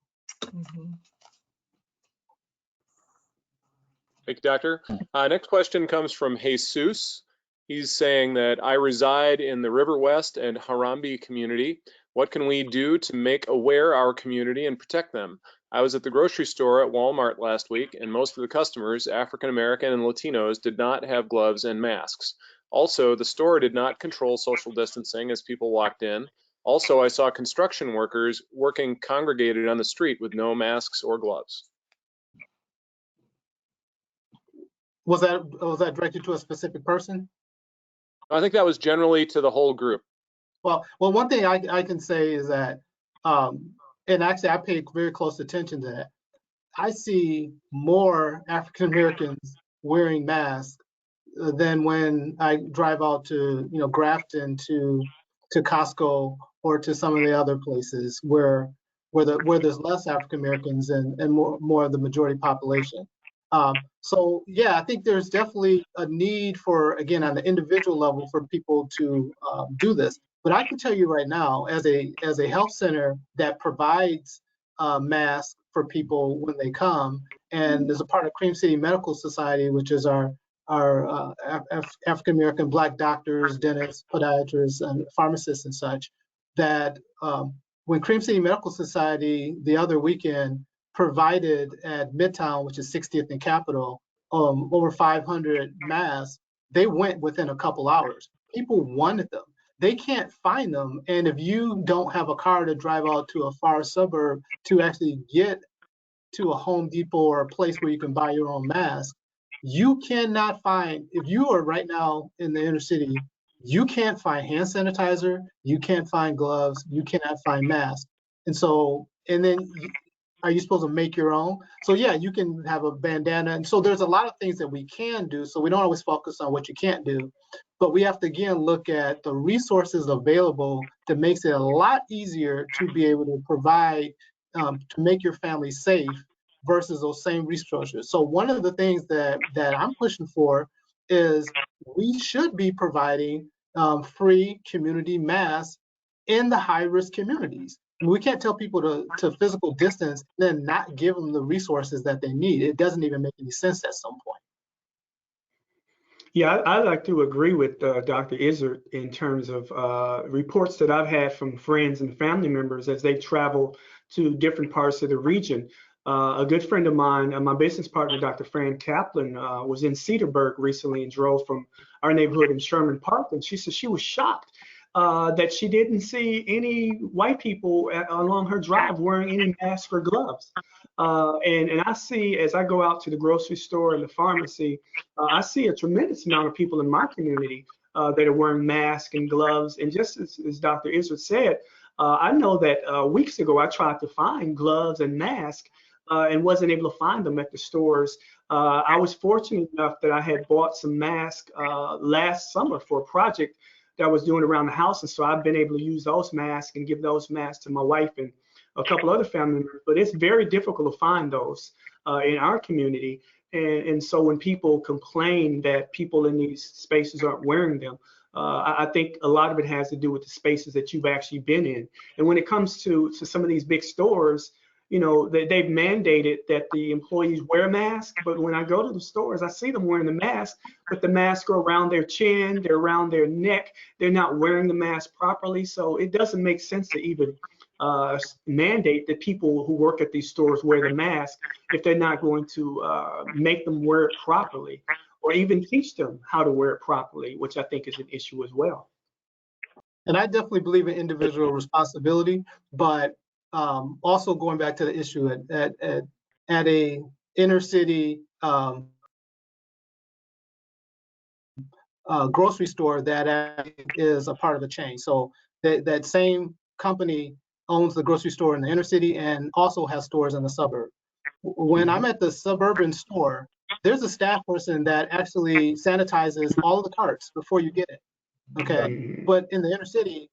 Speaker 5: Mm-hmm.
Speaker 6: Thank you, Doctor. Next question comes from Jesus. He's saying that I reside in the River West and Harambee community. What can we do to make aware our community and protect them? I was at the grocery store at Walmart last week, and most of the customers, African American and Latinos, did not have gloves and masks. Also, the store did not control social distancing as people walked in. Also, I saw construction workers working congregated on the street with no masks or gloves.
Speaker 4: Was that directed to a specific person?
Speaker 6: I think that was generally to the whole group.
Speaker 4: Well, one thing I can say is that, and actually I pay very close attention to that. I see more African Americans wearing masks than when I drive out to Grafton, to Costco, or to some of the other places where there's less African Americans and more of the majority population. So yeah, I think there's definitely a need for, again, on the individual level, for people to do this. But I can tell you right now, as a health center that provides masks for people when they come, and as a part of Cream City Medical Society, which is our African American Black doctors, dentists, podiatrists, and pharmacists and such, that when Cream City Medical Society the other weekend provided at Midtown, which is 60th and Capitol, over 500 masks, they went within a couple hours. People wanted them. they can't find them. And if you don't have a car to drive out to a far suburb to actually get to a Home Depot or a place where you can buy your own mask, you cannot find, if you are right now in the inner city, you can't find hand sanitizer, you can't find gloves, you cannot find masks. And so, and then are you supposed to make your own? So yeah, you can have a bandana. And so there's a lot of things that we can do. So we don't always focus on what you can't do, but we have to again look at the resources available that makes it a lot easier to be able to provide, to make your family safe versus those same resources. So one of the things that I'm pushing for is we should be providing free community masks in the high-risk communities. I mean, we can't tell people to physical distance, then not give them the resources that they need. It doesn't even make any sense at some point.
Speaker 3: Yeah, I like to agree with Dr. Izard in terms of reports that I've had from friends and family members as they travel to different parts of the region. A good friend of mine, my business partner, Dr. Fran Kaplan, was in Cedarburg recently and drove from our neighborhood in Sherman Park, and she said she was shocked that she didn't see any white people along her drive wearing any masks or gloves. And I see, as I go out to the grocery store and the pharmacy, I see a tremendous amount of people in my community that are wearing masks and gloves. And just as Dr. Izard said, I know that weeks ago I tried to find gloves and masks and wasn't able to find them at the stores. I was fortunate enough that I had bought some masks last summer for a project that I was doing around the house. And so I've been able to use those masks and give those masks to my wife and a couple other family members. But it's very difficult to find those in our community. And so when people complain that people in these spaces aren't wearing them, I think a lot of it has to do with the spaces that you've actually been in. And when it comes to some of these big stores, you know, they've mandated that the employees wear masks, but when I go to the stores, I see them wearing the mask, but the masks are around their chin, they're around their neck, they're not wearing the mask properly. So it doesn't make sense to even mandate that people who work at these stores wear the mask if they're not going to make them wear it properly, or even teach them how to wear it properly, which I think is an issue as well.
Speaker 4: And I definitely believe in individual responsibility, but also going back to the issue at a inner city grocery store that is a part of the chain. So that same company owns the grocery store in the inner city and also has stores in the suburb. When I'm at the suburban store, there's a staff person that actually sanitizes all of the carts before you get it. Okay, but in the inner city,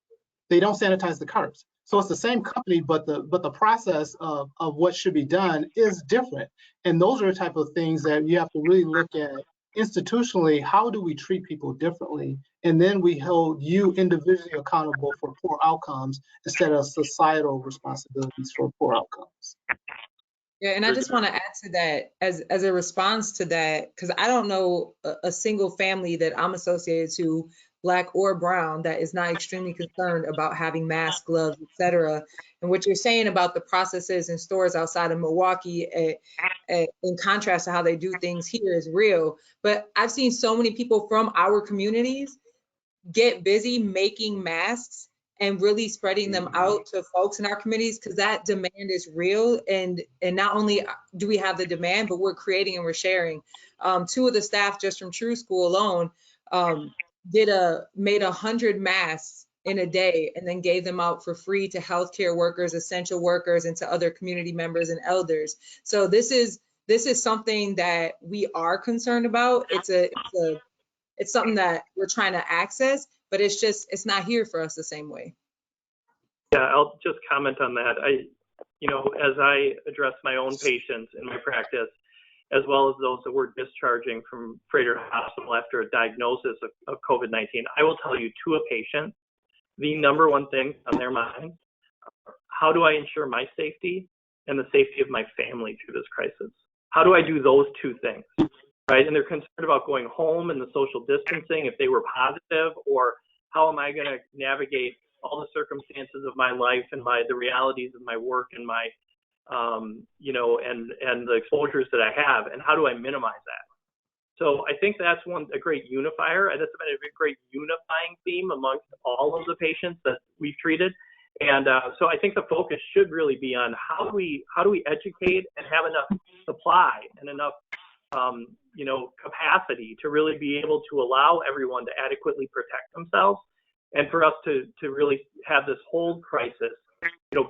Speaker 4: they don't sanitize the carts. So it's the same company, but the process of what should be done is different. And those are the type of things that you have to really look at institutionally. How do we treat people differently? And then we hold you individually accountable for poor outcomes instead of societal responsibilities for poor outcomes.
Speaker 5: Yeah, and I just want to add to that as a response to that, because I don't know a single family that I'm associated to, Black or brown, that is not extremely concerned about having masks, gloves, etc. And what you're saying about the processes in stores outside of Milwaukee, in contrast to how they do things here, is real. But I've seen so many people from our communities get busy making masks and really spreading them out to folks in our communities, because that demand is real. And not only do we have the demand, but we're creating and we're sharing. Two of the staff just from True School alone made 100 masks in a day and then gave them out for free to healthcare workers, essential workers, and to other community members and elders. So this is something that we are concerned about. It's something that we're trying to access, but it's not here for us the same way.
Speaker 2: Yeah, I'll just comment on that. As I address my own patients in my practice, as well as those that we're discharging from Froedtert Hospital after a diagnosis of COVID-19, I will tell you, to a patient, the number one thing on their mind, how do I ensure my safety and the safety of my family through this crisis? How do I do those two things, right? And they're concerned about going home and the social distancing if they were positive, or how am I going to navigate all the circumstances of my life and the realities of my work and my and the exposures that I have, and how do I minimize that? So I think that's a great unifier, and that's been a great unifying theme amongst all of the patients that we've treated. And so I think the focus should really be on how do we educate and have enough supply and enough capacity to really be able to allow everyone to adequately protect themselves, and for us to really have this whole crisis,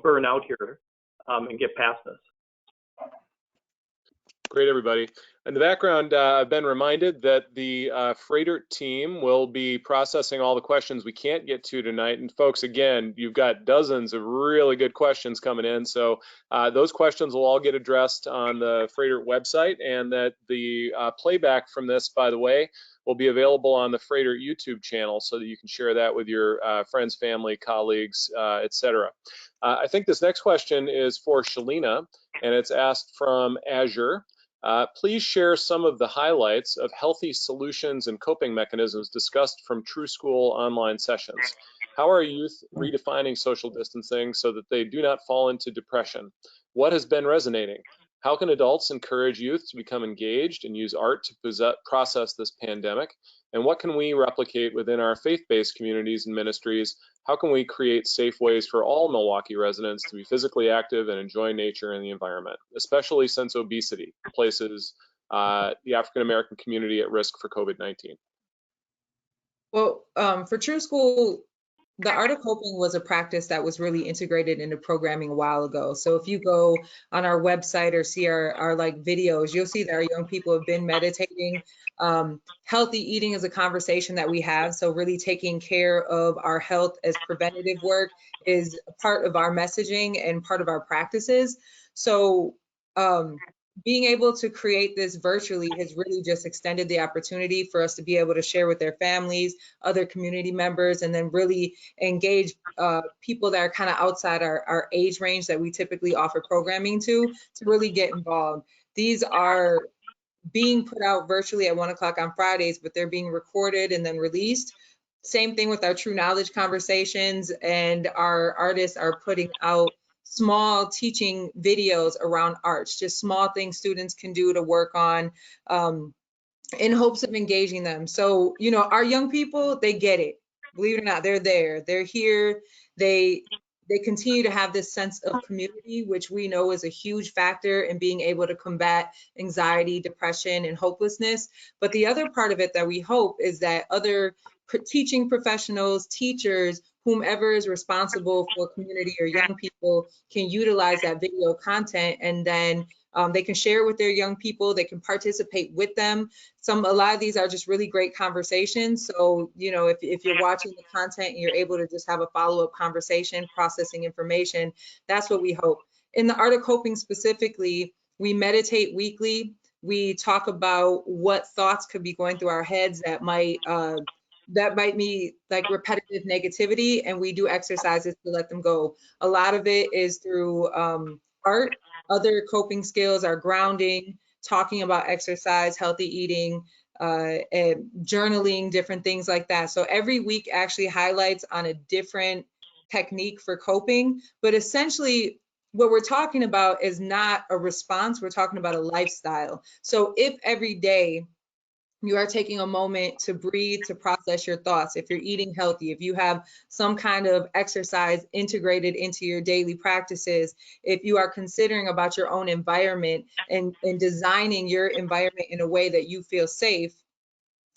Speaker 2: burn out here and get past this.
Speaker 6: Great, everybody. In the background, I've been reminded that the Froedtert team will be processing all the questions we can't get to tonight. And folks, again, you've got dozens of really good questions coming in. So those questions will all get addressed on the Froedtert website, and that the playback from this, by the way, will be available on the Froedtert YouTube channel so that you can share that with your friends, family, colleagues, etc. I think this next question is for Shalina, and it's asked from Azure. Please share some of the highlights of healthy solutions and coping mechanisms discussed from Skool online sessions. How are youth redefining social distancing so that they do not fall into depression? What has been resonating? How can adults encourage youth to become engaged and use art to process this pandemic? And what can we replicate within our faith-based communities and ministries? How can we create safe ways for all Milwaukee residents to be physically active and enjoy nature and the environment, especially since obesity places the African-American community at risk for COVID-19?
Speaker 5: Well, for Skool, the art of coping was a practice that was really integrated into programming a while ago. So if you go on our website or see our like videos, you'll see that our young people have been meditating. Healthy eating is a conversation that we have. So really taking care of our health as preventative work is a part of our messaging and part of our practices. So being able to create this virtually has really just extended the opportunity for us to be able to share with their families, other community members, and then really engage people that are kind of outside our age range that we typically offer programming to really get involved. These are being put out virtually at 1 o'clock on Fridays, but they're being recorded and then released. Same thing with our True Knowledge conversations, and our artists are putting out small teaching videos around arts, just small things students can do to work on in hopes of engaging them. So, our young people, they get it. Believe it or not, they're there. They're here. They continue to have this sense of community, which we know is a huge factor in being able to combat anxiety, depression, and hopelessness. But the other part of it that we hope is that other teaching professionals, teachers, whomever is responsible for community or young people can utilize that video content, and then they can share it with their young people. They can participate with them. A lot of these are just really great conversations. So, if you're watching the content and you're able to just have a follow-up conversation, processing information, that's what we hope. In the art of coping specifically, we meditate weekly. We talk about what thoughts could be going through our heads that might be like repetitive negativity, and we do exercises to let them go. A lot of it is through art. Other coping skills are grounding, talking about exercise, healthy eating, and journaling, different things like that. So every week actually highlights on a different technique for coping, but essentially what we're talking about is not a response, we're talking about a lifestyle. So if every day you are taking a moment to breathe, to process your thoughts, if you're eating healthy, if you have some kind of exercise integrated into your daily practices, if you are considering about your own environment and designing your environment in a way that you feel safe,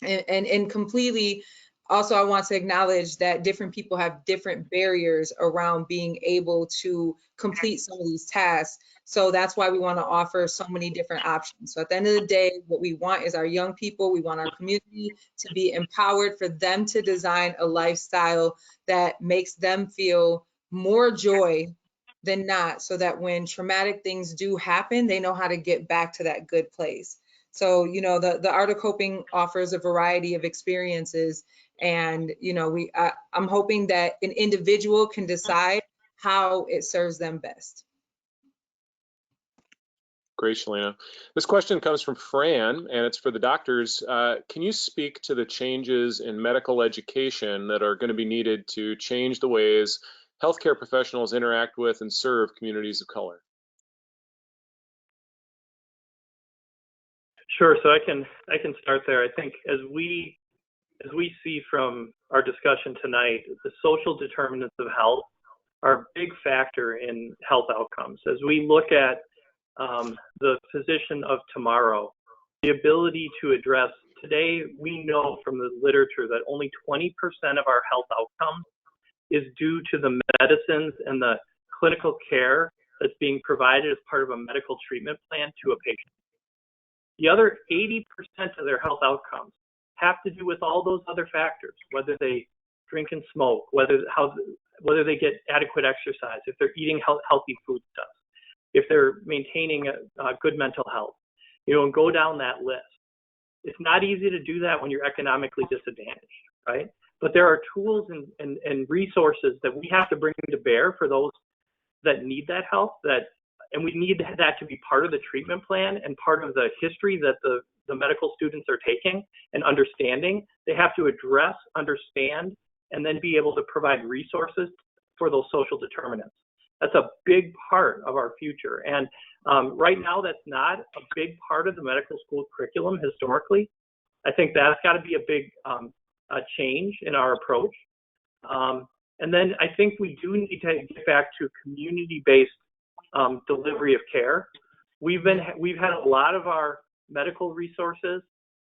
Speaker 5: and completely, also I want to acknowledge that different people have different barriers around being able to complete some of these tasks. So that's why we want to offer so many different options. So at the end of the day, what we want is our young people, we want our community to be empowered, for them to design a lifestyle that makes them feel more joy than not, so that when traumatic things do happen, they know how to get back to that good place. So, the art of coping offers a variety of experiences, and, I'm hoping that an individual can decide how it serves them best.
Speaker 6: Great, Shalina. This question comes from Fran, and it's for the doctors. Can you speak to the changes in medical education that are going to be needed to change the ways healthcare professionals interact with and serve communities of color?
Speaker 2: Sure. So I can start there. I think as we see from our discussion tonight, the social determinants of health are a big factor in health outcomes. As we look at the physician of tomorrow, the ability to address today, we know from the literature that only 20% of our health outcomes is due to the medicines and the clinical care that's being provided as part of a medical treatment plan to a patient. The other 80% of their health outcomes have to do with all those other factors, whether they drink and smoke, whether they get adequate exercise, if they're eating healthy foodstuffs, if they're maintaining a good mental health, and go down that list. It's not easy to do that when you're economically disadvantaged, right? But there are tools and resources that we have to bring to bear for those that need that help, and we need that to be part of the treatment plan and part of the history that the medical students are taking and understanding. They have to address, understand, and then be able to provide resources for those social determinants. That's a big part of our future. And right now, that's not a big part of the medical school curriculum historically. I think that's got to be a big change in our approach. And then I think we do need to get back to community-based delivery of care. We've had a lot of our medical resources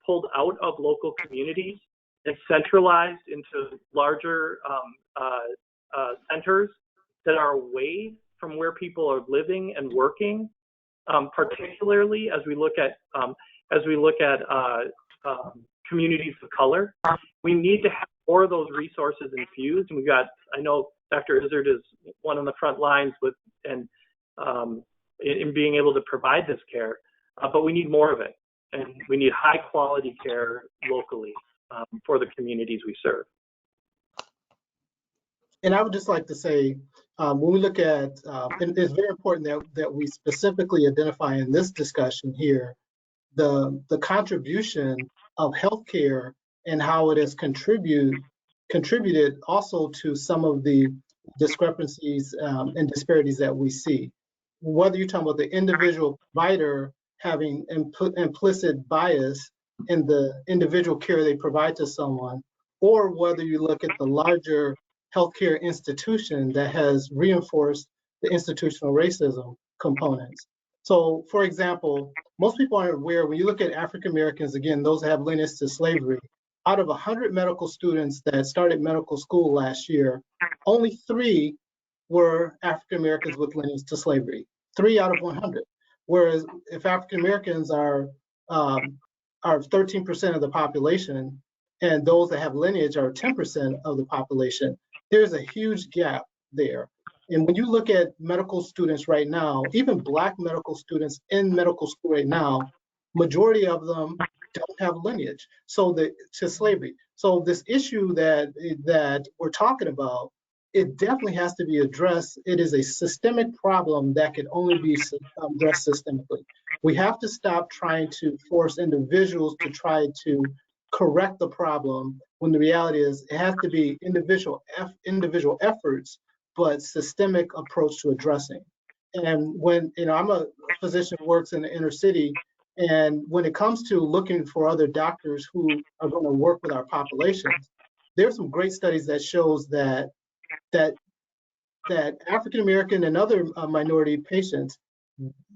Speaker 2: pulled out of local communities and centralized into larger centers that are away from where people are living and working, particularly as we look at communities of color. We need to have more of those resources infused, and I know Dr. Izard is one on the front lines in being able to provide this care, but we need more of it, and we need high quality care locally for the communities we serve.
Speaker 4: And I would just like to say, when we look at, and it's very important that we specifically identify in this discussion here, the contribution of healthcare and how it has contributed also to some of the discrepancies and disparities that we see. Whether you're talking about the individual provider having implicit bias in the individual care they provide to someone, or whether you look at the larger healthcare institution that has reinforced the institutional racism components. So, for example, most people aren't aware, when you look at African Americans, again, those that have lineage to slavery, out of 100 medical students that started medical school last year, only 3 were African Americans with lineage to slavery, 3 out of 100. Whereas if African Americans are 13% of the population, and those that have lineage are 10% of the population, there's a huge gap there. And when you look at medical students right now, even Black medical students in medical school right now, majority of them don't have lineage to slavery. So this issue that we're talking about, it definitely has to be addressed. It is a systemic problem that can only be addressed systemically. We have to stop trying to force individuals to try to correct the problem, when the reality is it has to be individual efforts, but systemic approach to addressing. And when I'm a physician who works in the inner city, and when it comes to looking for other doctors who are going to work with our populations, there's some great studies that shows that African American and other minority patients,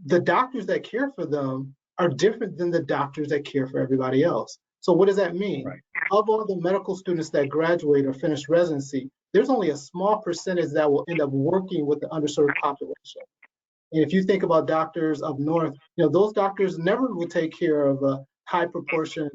Speaker 4: the doctors that care for them are different than the doctors that care for everybody else. So what does that mean? Right. Of all the medical students that graduate or finish residency, there's only a small percentage that will end up working with the underserved population. And if you think about doctors up north, those doctors never will take care of a high proportion,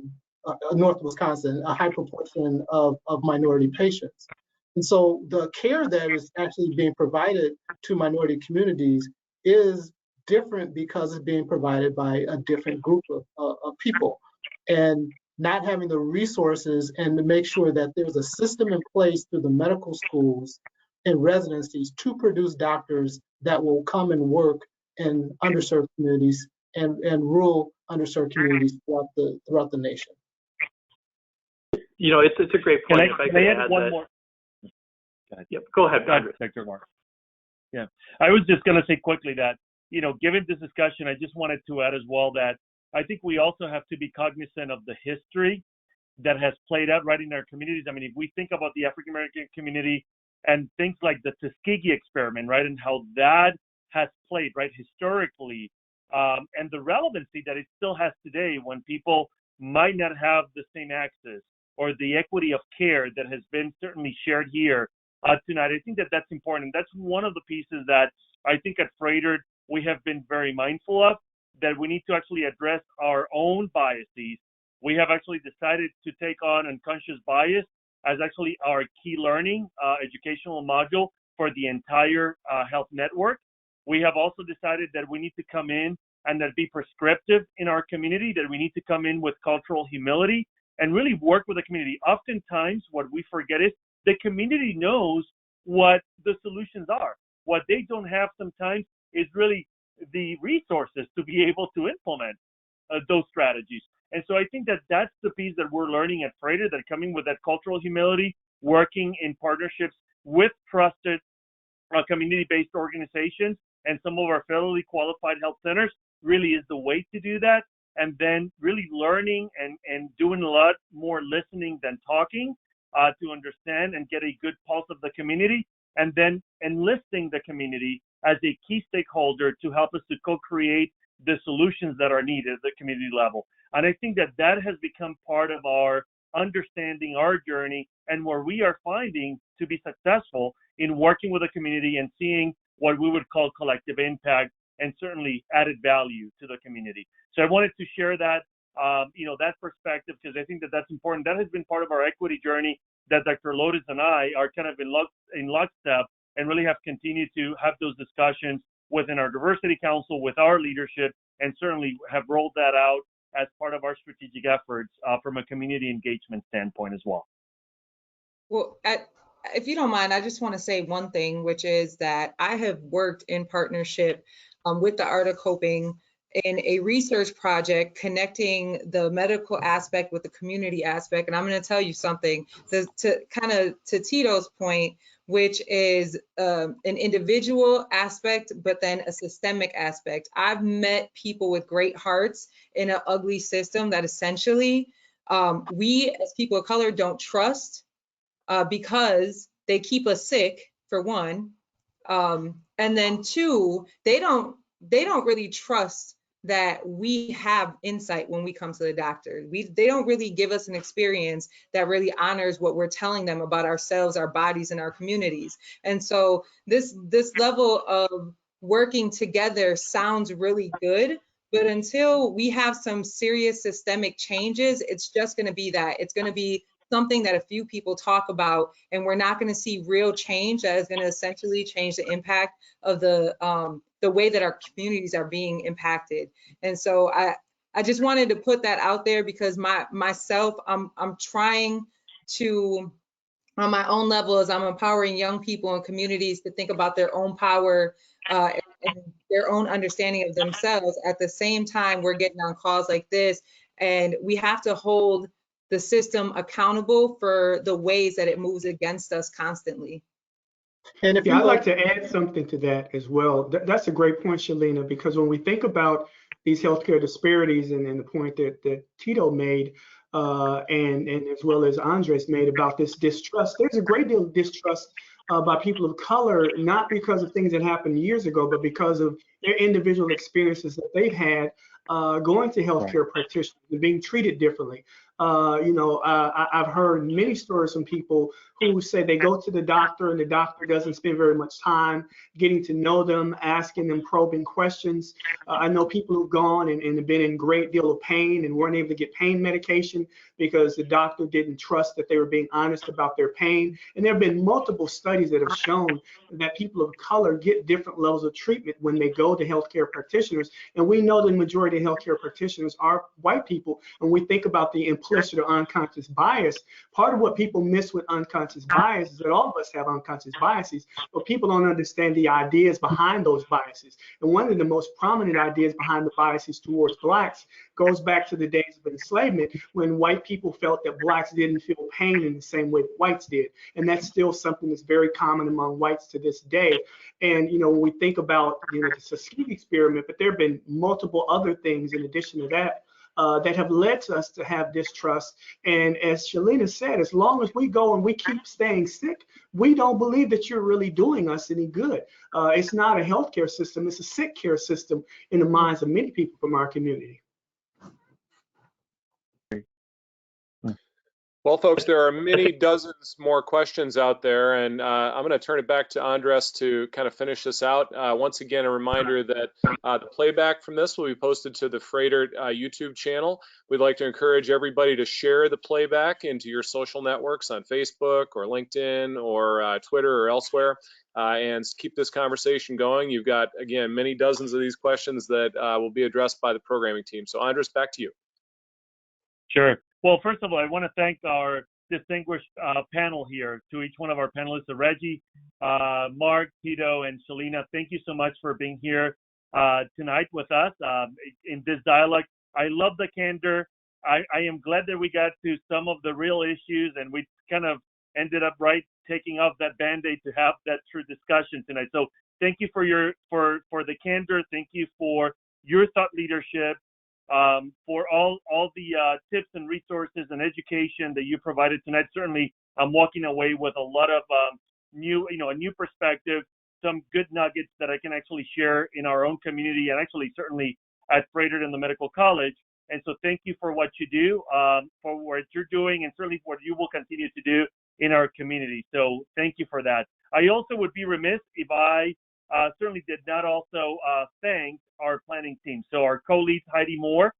Speaker 4: North Wisconsin, a high proportion of minority patients. And so the care that is actually being provided to minority communities is different because it's being provided by a different group of people. And not having the resources and to make sure that there's a system in place through the medical schools and residencies to produce doctors that will come and work in underserved communities and rural underserved communities throughout the nation.
Speaker 2: It's a great point.
Speaker 1: Can I add one more?
Speaker 2: Yep, go ahead,
Speaker 1: Dr. Mark. Yeah, I was just going to say quickly that, given this discussion, I just wanted to add as well that I think we also have to be cognizant of the history that has played out right in our communities. I mean, if we think about the African American community and things like the Tuskegee experiment, right, and how that has played, right, historically, and the relevancy that it still has today when people might not have the same access or the equity of care that has been certainly shared here tonight. I think that that's important. That's one of the pieces that I think at Froedtert we have been very mindful of, that we need to actually address our own biases. We have actually decided to take on unconscious bias as actually our key learning educational module for the entire health network. We have also decided that we need to come in and that be prescriptive in our community, that we need to come in with cultural humility and really work with the community. Oftentimes, what we forget is the community knows what the solutions are. What they don't have sometimes is really the resources to be able to implement those strategies. And so I think that that's the piece that we're learning at Froedtert, that coming with that cultural humility, working in partnerships with trusted community-based organizations and some of our federally qualified health centers really is the way to do that. And then really learning and doing a lot more listening than talking to understand and get a good pulse of the community, and then enlisting the community as a key stakeholder to help us to co-create the solutions that are needed at the community level. And I think that that has become part of our understanding our journey and where we are finding to be successful in working with the community and seeing what we would call collective impact and certainly added value to the community. So I wanted to share that, that perspective, because I think that that's important. That has been part of our equity journey that Dr. Lotus and I are kind of in lockstep and really have continued to have those discussions within our diversity council, with our leadership, and certainly have rolled that out as part of our strategic efforts from a community engagement standpoint as well.
Speaker 5: Well, if you don't mind, I just want to say one thing, which is that I have worked in partnership with the Art of Coping in a research project connecting the medical aspect with the community aspect. And I'm going to tell you something to Tito's point, which is an individual aspect, but then a systemic aspect. I've met people with great hearts in an ugly system that essentially we as people of color don't trust because they keep us sick, for one. And then two, they don't really trust that we have insight when we come to the doctor. They don't really give us an experience that really honors what we're telling them about ourselves, our bodies, and our communities. And so this level of working together sounds really good, but until we have some serious systemic changes, it's just going to be that. It's going to be something that a few people talk about, and we're not going to see real change that is going to essentially change the impact of the way that our communities are being impacted. And so I just wanted to put that out there because myself, I'm trying to, on my own level, as I'm empowering young people and communities to think about their own power and their own understanding of themselves. At the same time, we're getting on calls like this, and we have to hold the system accountable for the ways that it moves against us constantly.
Speaker 3: And I'd like to add something to that as well. That's a great point, Shalina, because when we think about these healthcare disparities and the point that Tito made, and as well as Andres made about this distrust, there's a great deal of distrust by people of color, not because of things that happened years ago, but because of their individual experiences that they've had going to healthcare practitioners and being treated differently. I've heard many stories from people who say they go to the doctor and the doctor doesn't spend very much time getting to know them, asking them probing questions. I know people who've gone and have been in a great deal of pain and weren't able to get pain medication because the doctor didn't trust that they were being honest about their pain. And there have been multiple studies that have shown that people of color get different levels of treatment when they go to healthcare practitioners. And we know the majority of healthcare practitioners are white people. And we think about the implicit or unconscious bias. Part of what people miss with unconscious bias is that all of us have unconscious biases, but people don't understand the ideas behind those biases. And one of the most prominent ideas behind the biases towards blacks goes back to the days of enslavement, when white people felt that blacks didn't feel pain in the same way that whites did. And that's still something that's very common among whites to this day. And when we think about the a skewed experiment, but there have been multiple other things in addition to that that have led to us to have distrust. And as Shalina said, as long as we go and we keep staying sick, we don't believe that you're really doing us any good. It's not a healthcare system, it's a sick care system in the minds of many people from our community.
Speaker 6: Well, folks, there are many dozens more questions out there, and I'm going to turn it back to Andres to kind of finish this out. Once again, a reminder that the playback from this will be posted to the Froedtert YouTube channel. We'd like to encourage everybody to share the playback into your social networks on Facebook or LinkedIn or Twitter or elsewhere, and keep this conversation going. You've got, again, many dozens of these questions that will be addressed by the programming team. So, Andres, back to you.
Speaker 1: Sure. Well, first of all, I want to thank our distinguished panel here. To each one of our panelists, Reggie, Mark, Tito, and Shalina, thank you so much for being here tonight with us in this dialogue. I love the candor. I am glad that we got to some of the real issues, and we kind of ended up taking off that Band-Aid to have that true discussion tonight. So thank you for the candor. Thank you for your thought leadership. For all the tips and resources and education that you provided tonight. Certainly, I'm walking away with a lot of a new perspective, some good nuggets that I can actually share in our own community and actually certainly at Froedtert and the Medical College. And so thank you for what you do, for what you're doing, and certainly what you will continue to do in our community. So thank you for that. I also would be remiss if I certainly did not also thank our planning team. So our co-leads, Heidi Moore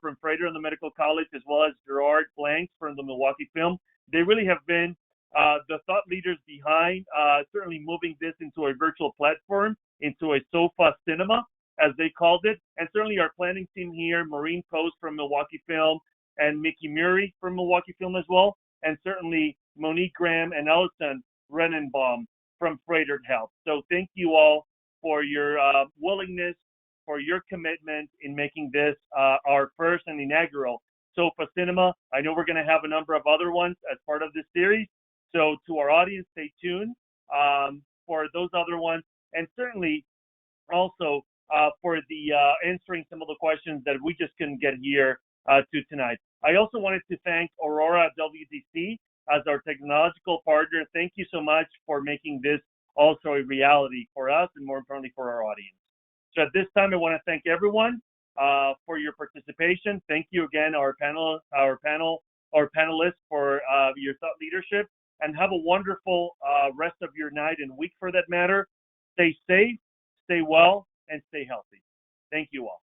Speaker 1: from Froedtert and the Medical College, as well as Gerard Blanks from the Milwaukee Film. They really have been the thought leaders behind certainly moving this into a virtual platform, into a sofa cinema, as they called it. And certainly our planning team here, Maureen Post from Milwaukee Film and Mickey Murray from Milwaukee Film as well. And certainly Monique Graham and Ellison Renenbaum from Froedtert Health. So thank you all for your willingness, for your commitment in making this our first and inaugural sofa cinema. I know we're going to have a number of other ones as part of this series. So to our audience, stay tuned for those other ones, and certainly also for the answering some of the questions that we just couldn't get here to tonight. I also wanted to thank Aurora WDC as our technological partner. Thank you so much for making this also a reality for us and more importantly for our audience. So at this time, I want to thank everyone for your participation. Thank you again, our panelists for your thought leadership, and have a wonderful rest of your night and week for that matter. Stay safe, stay well, and stay healthy. Thank you all.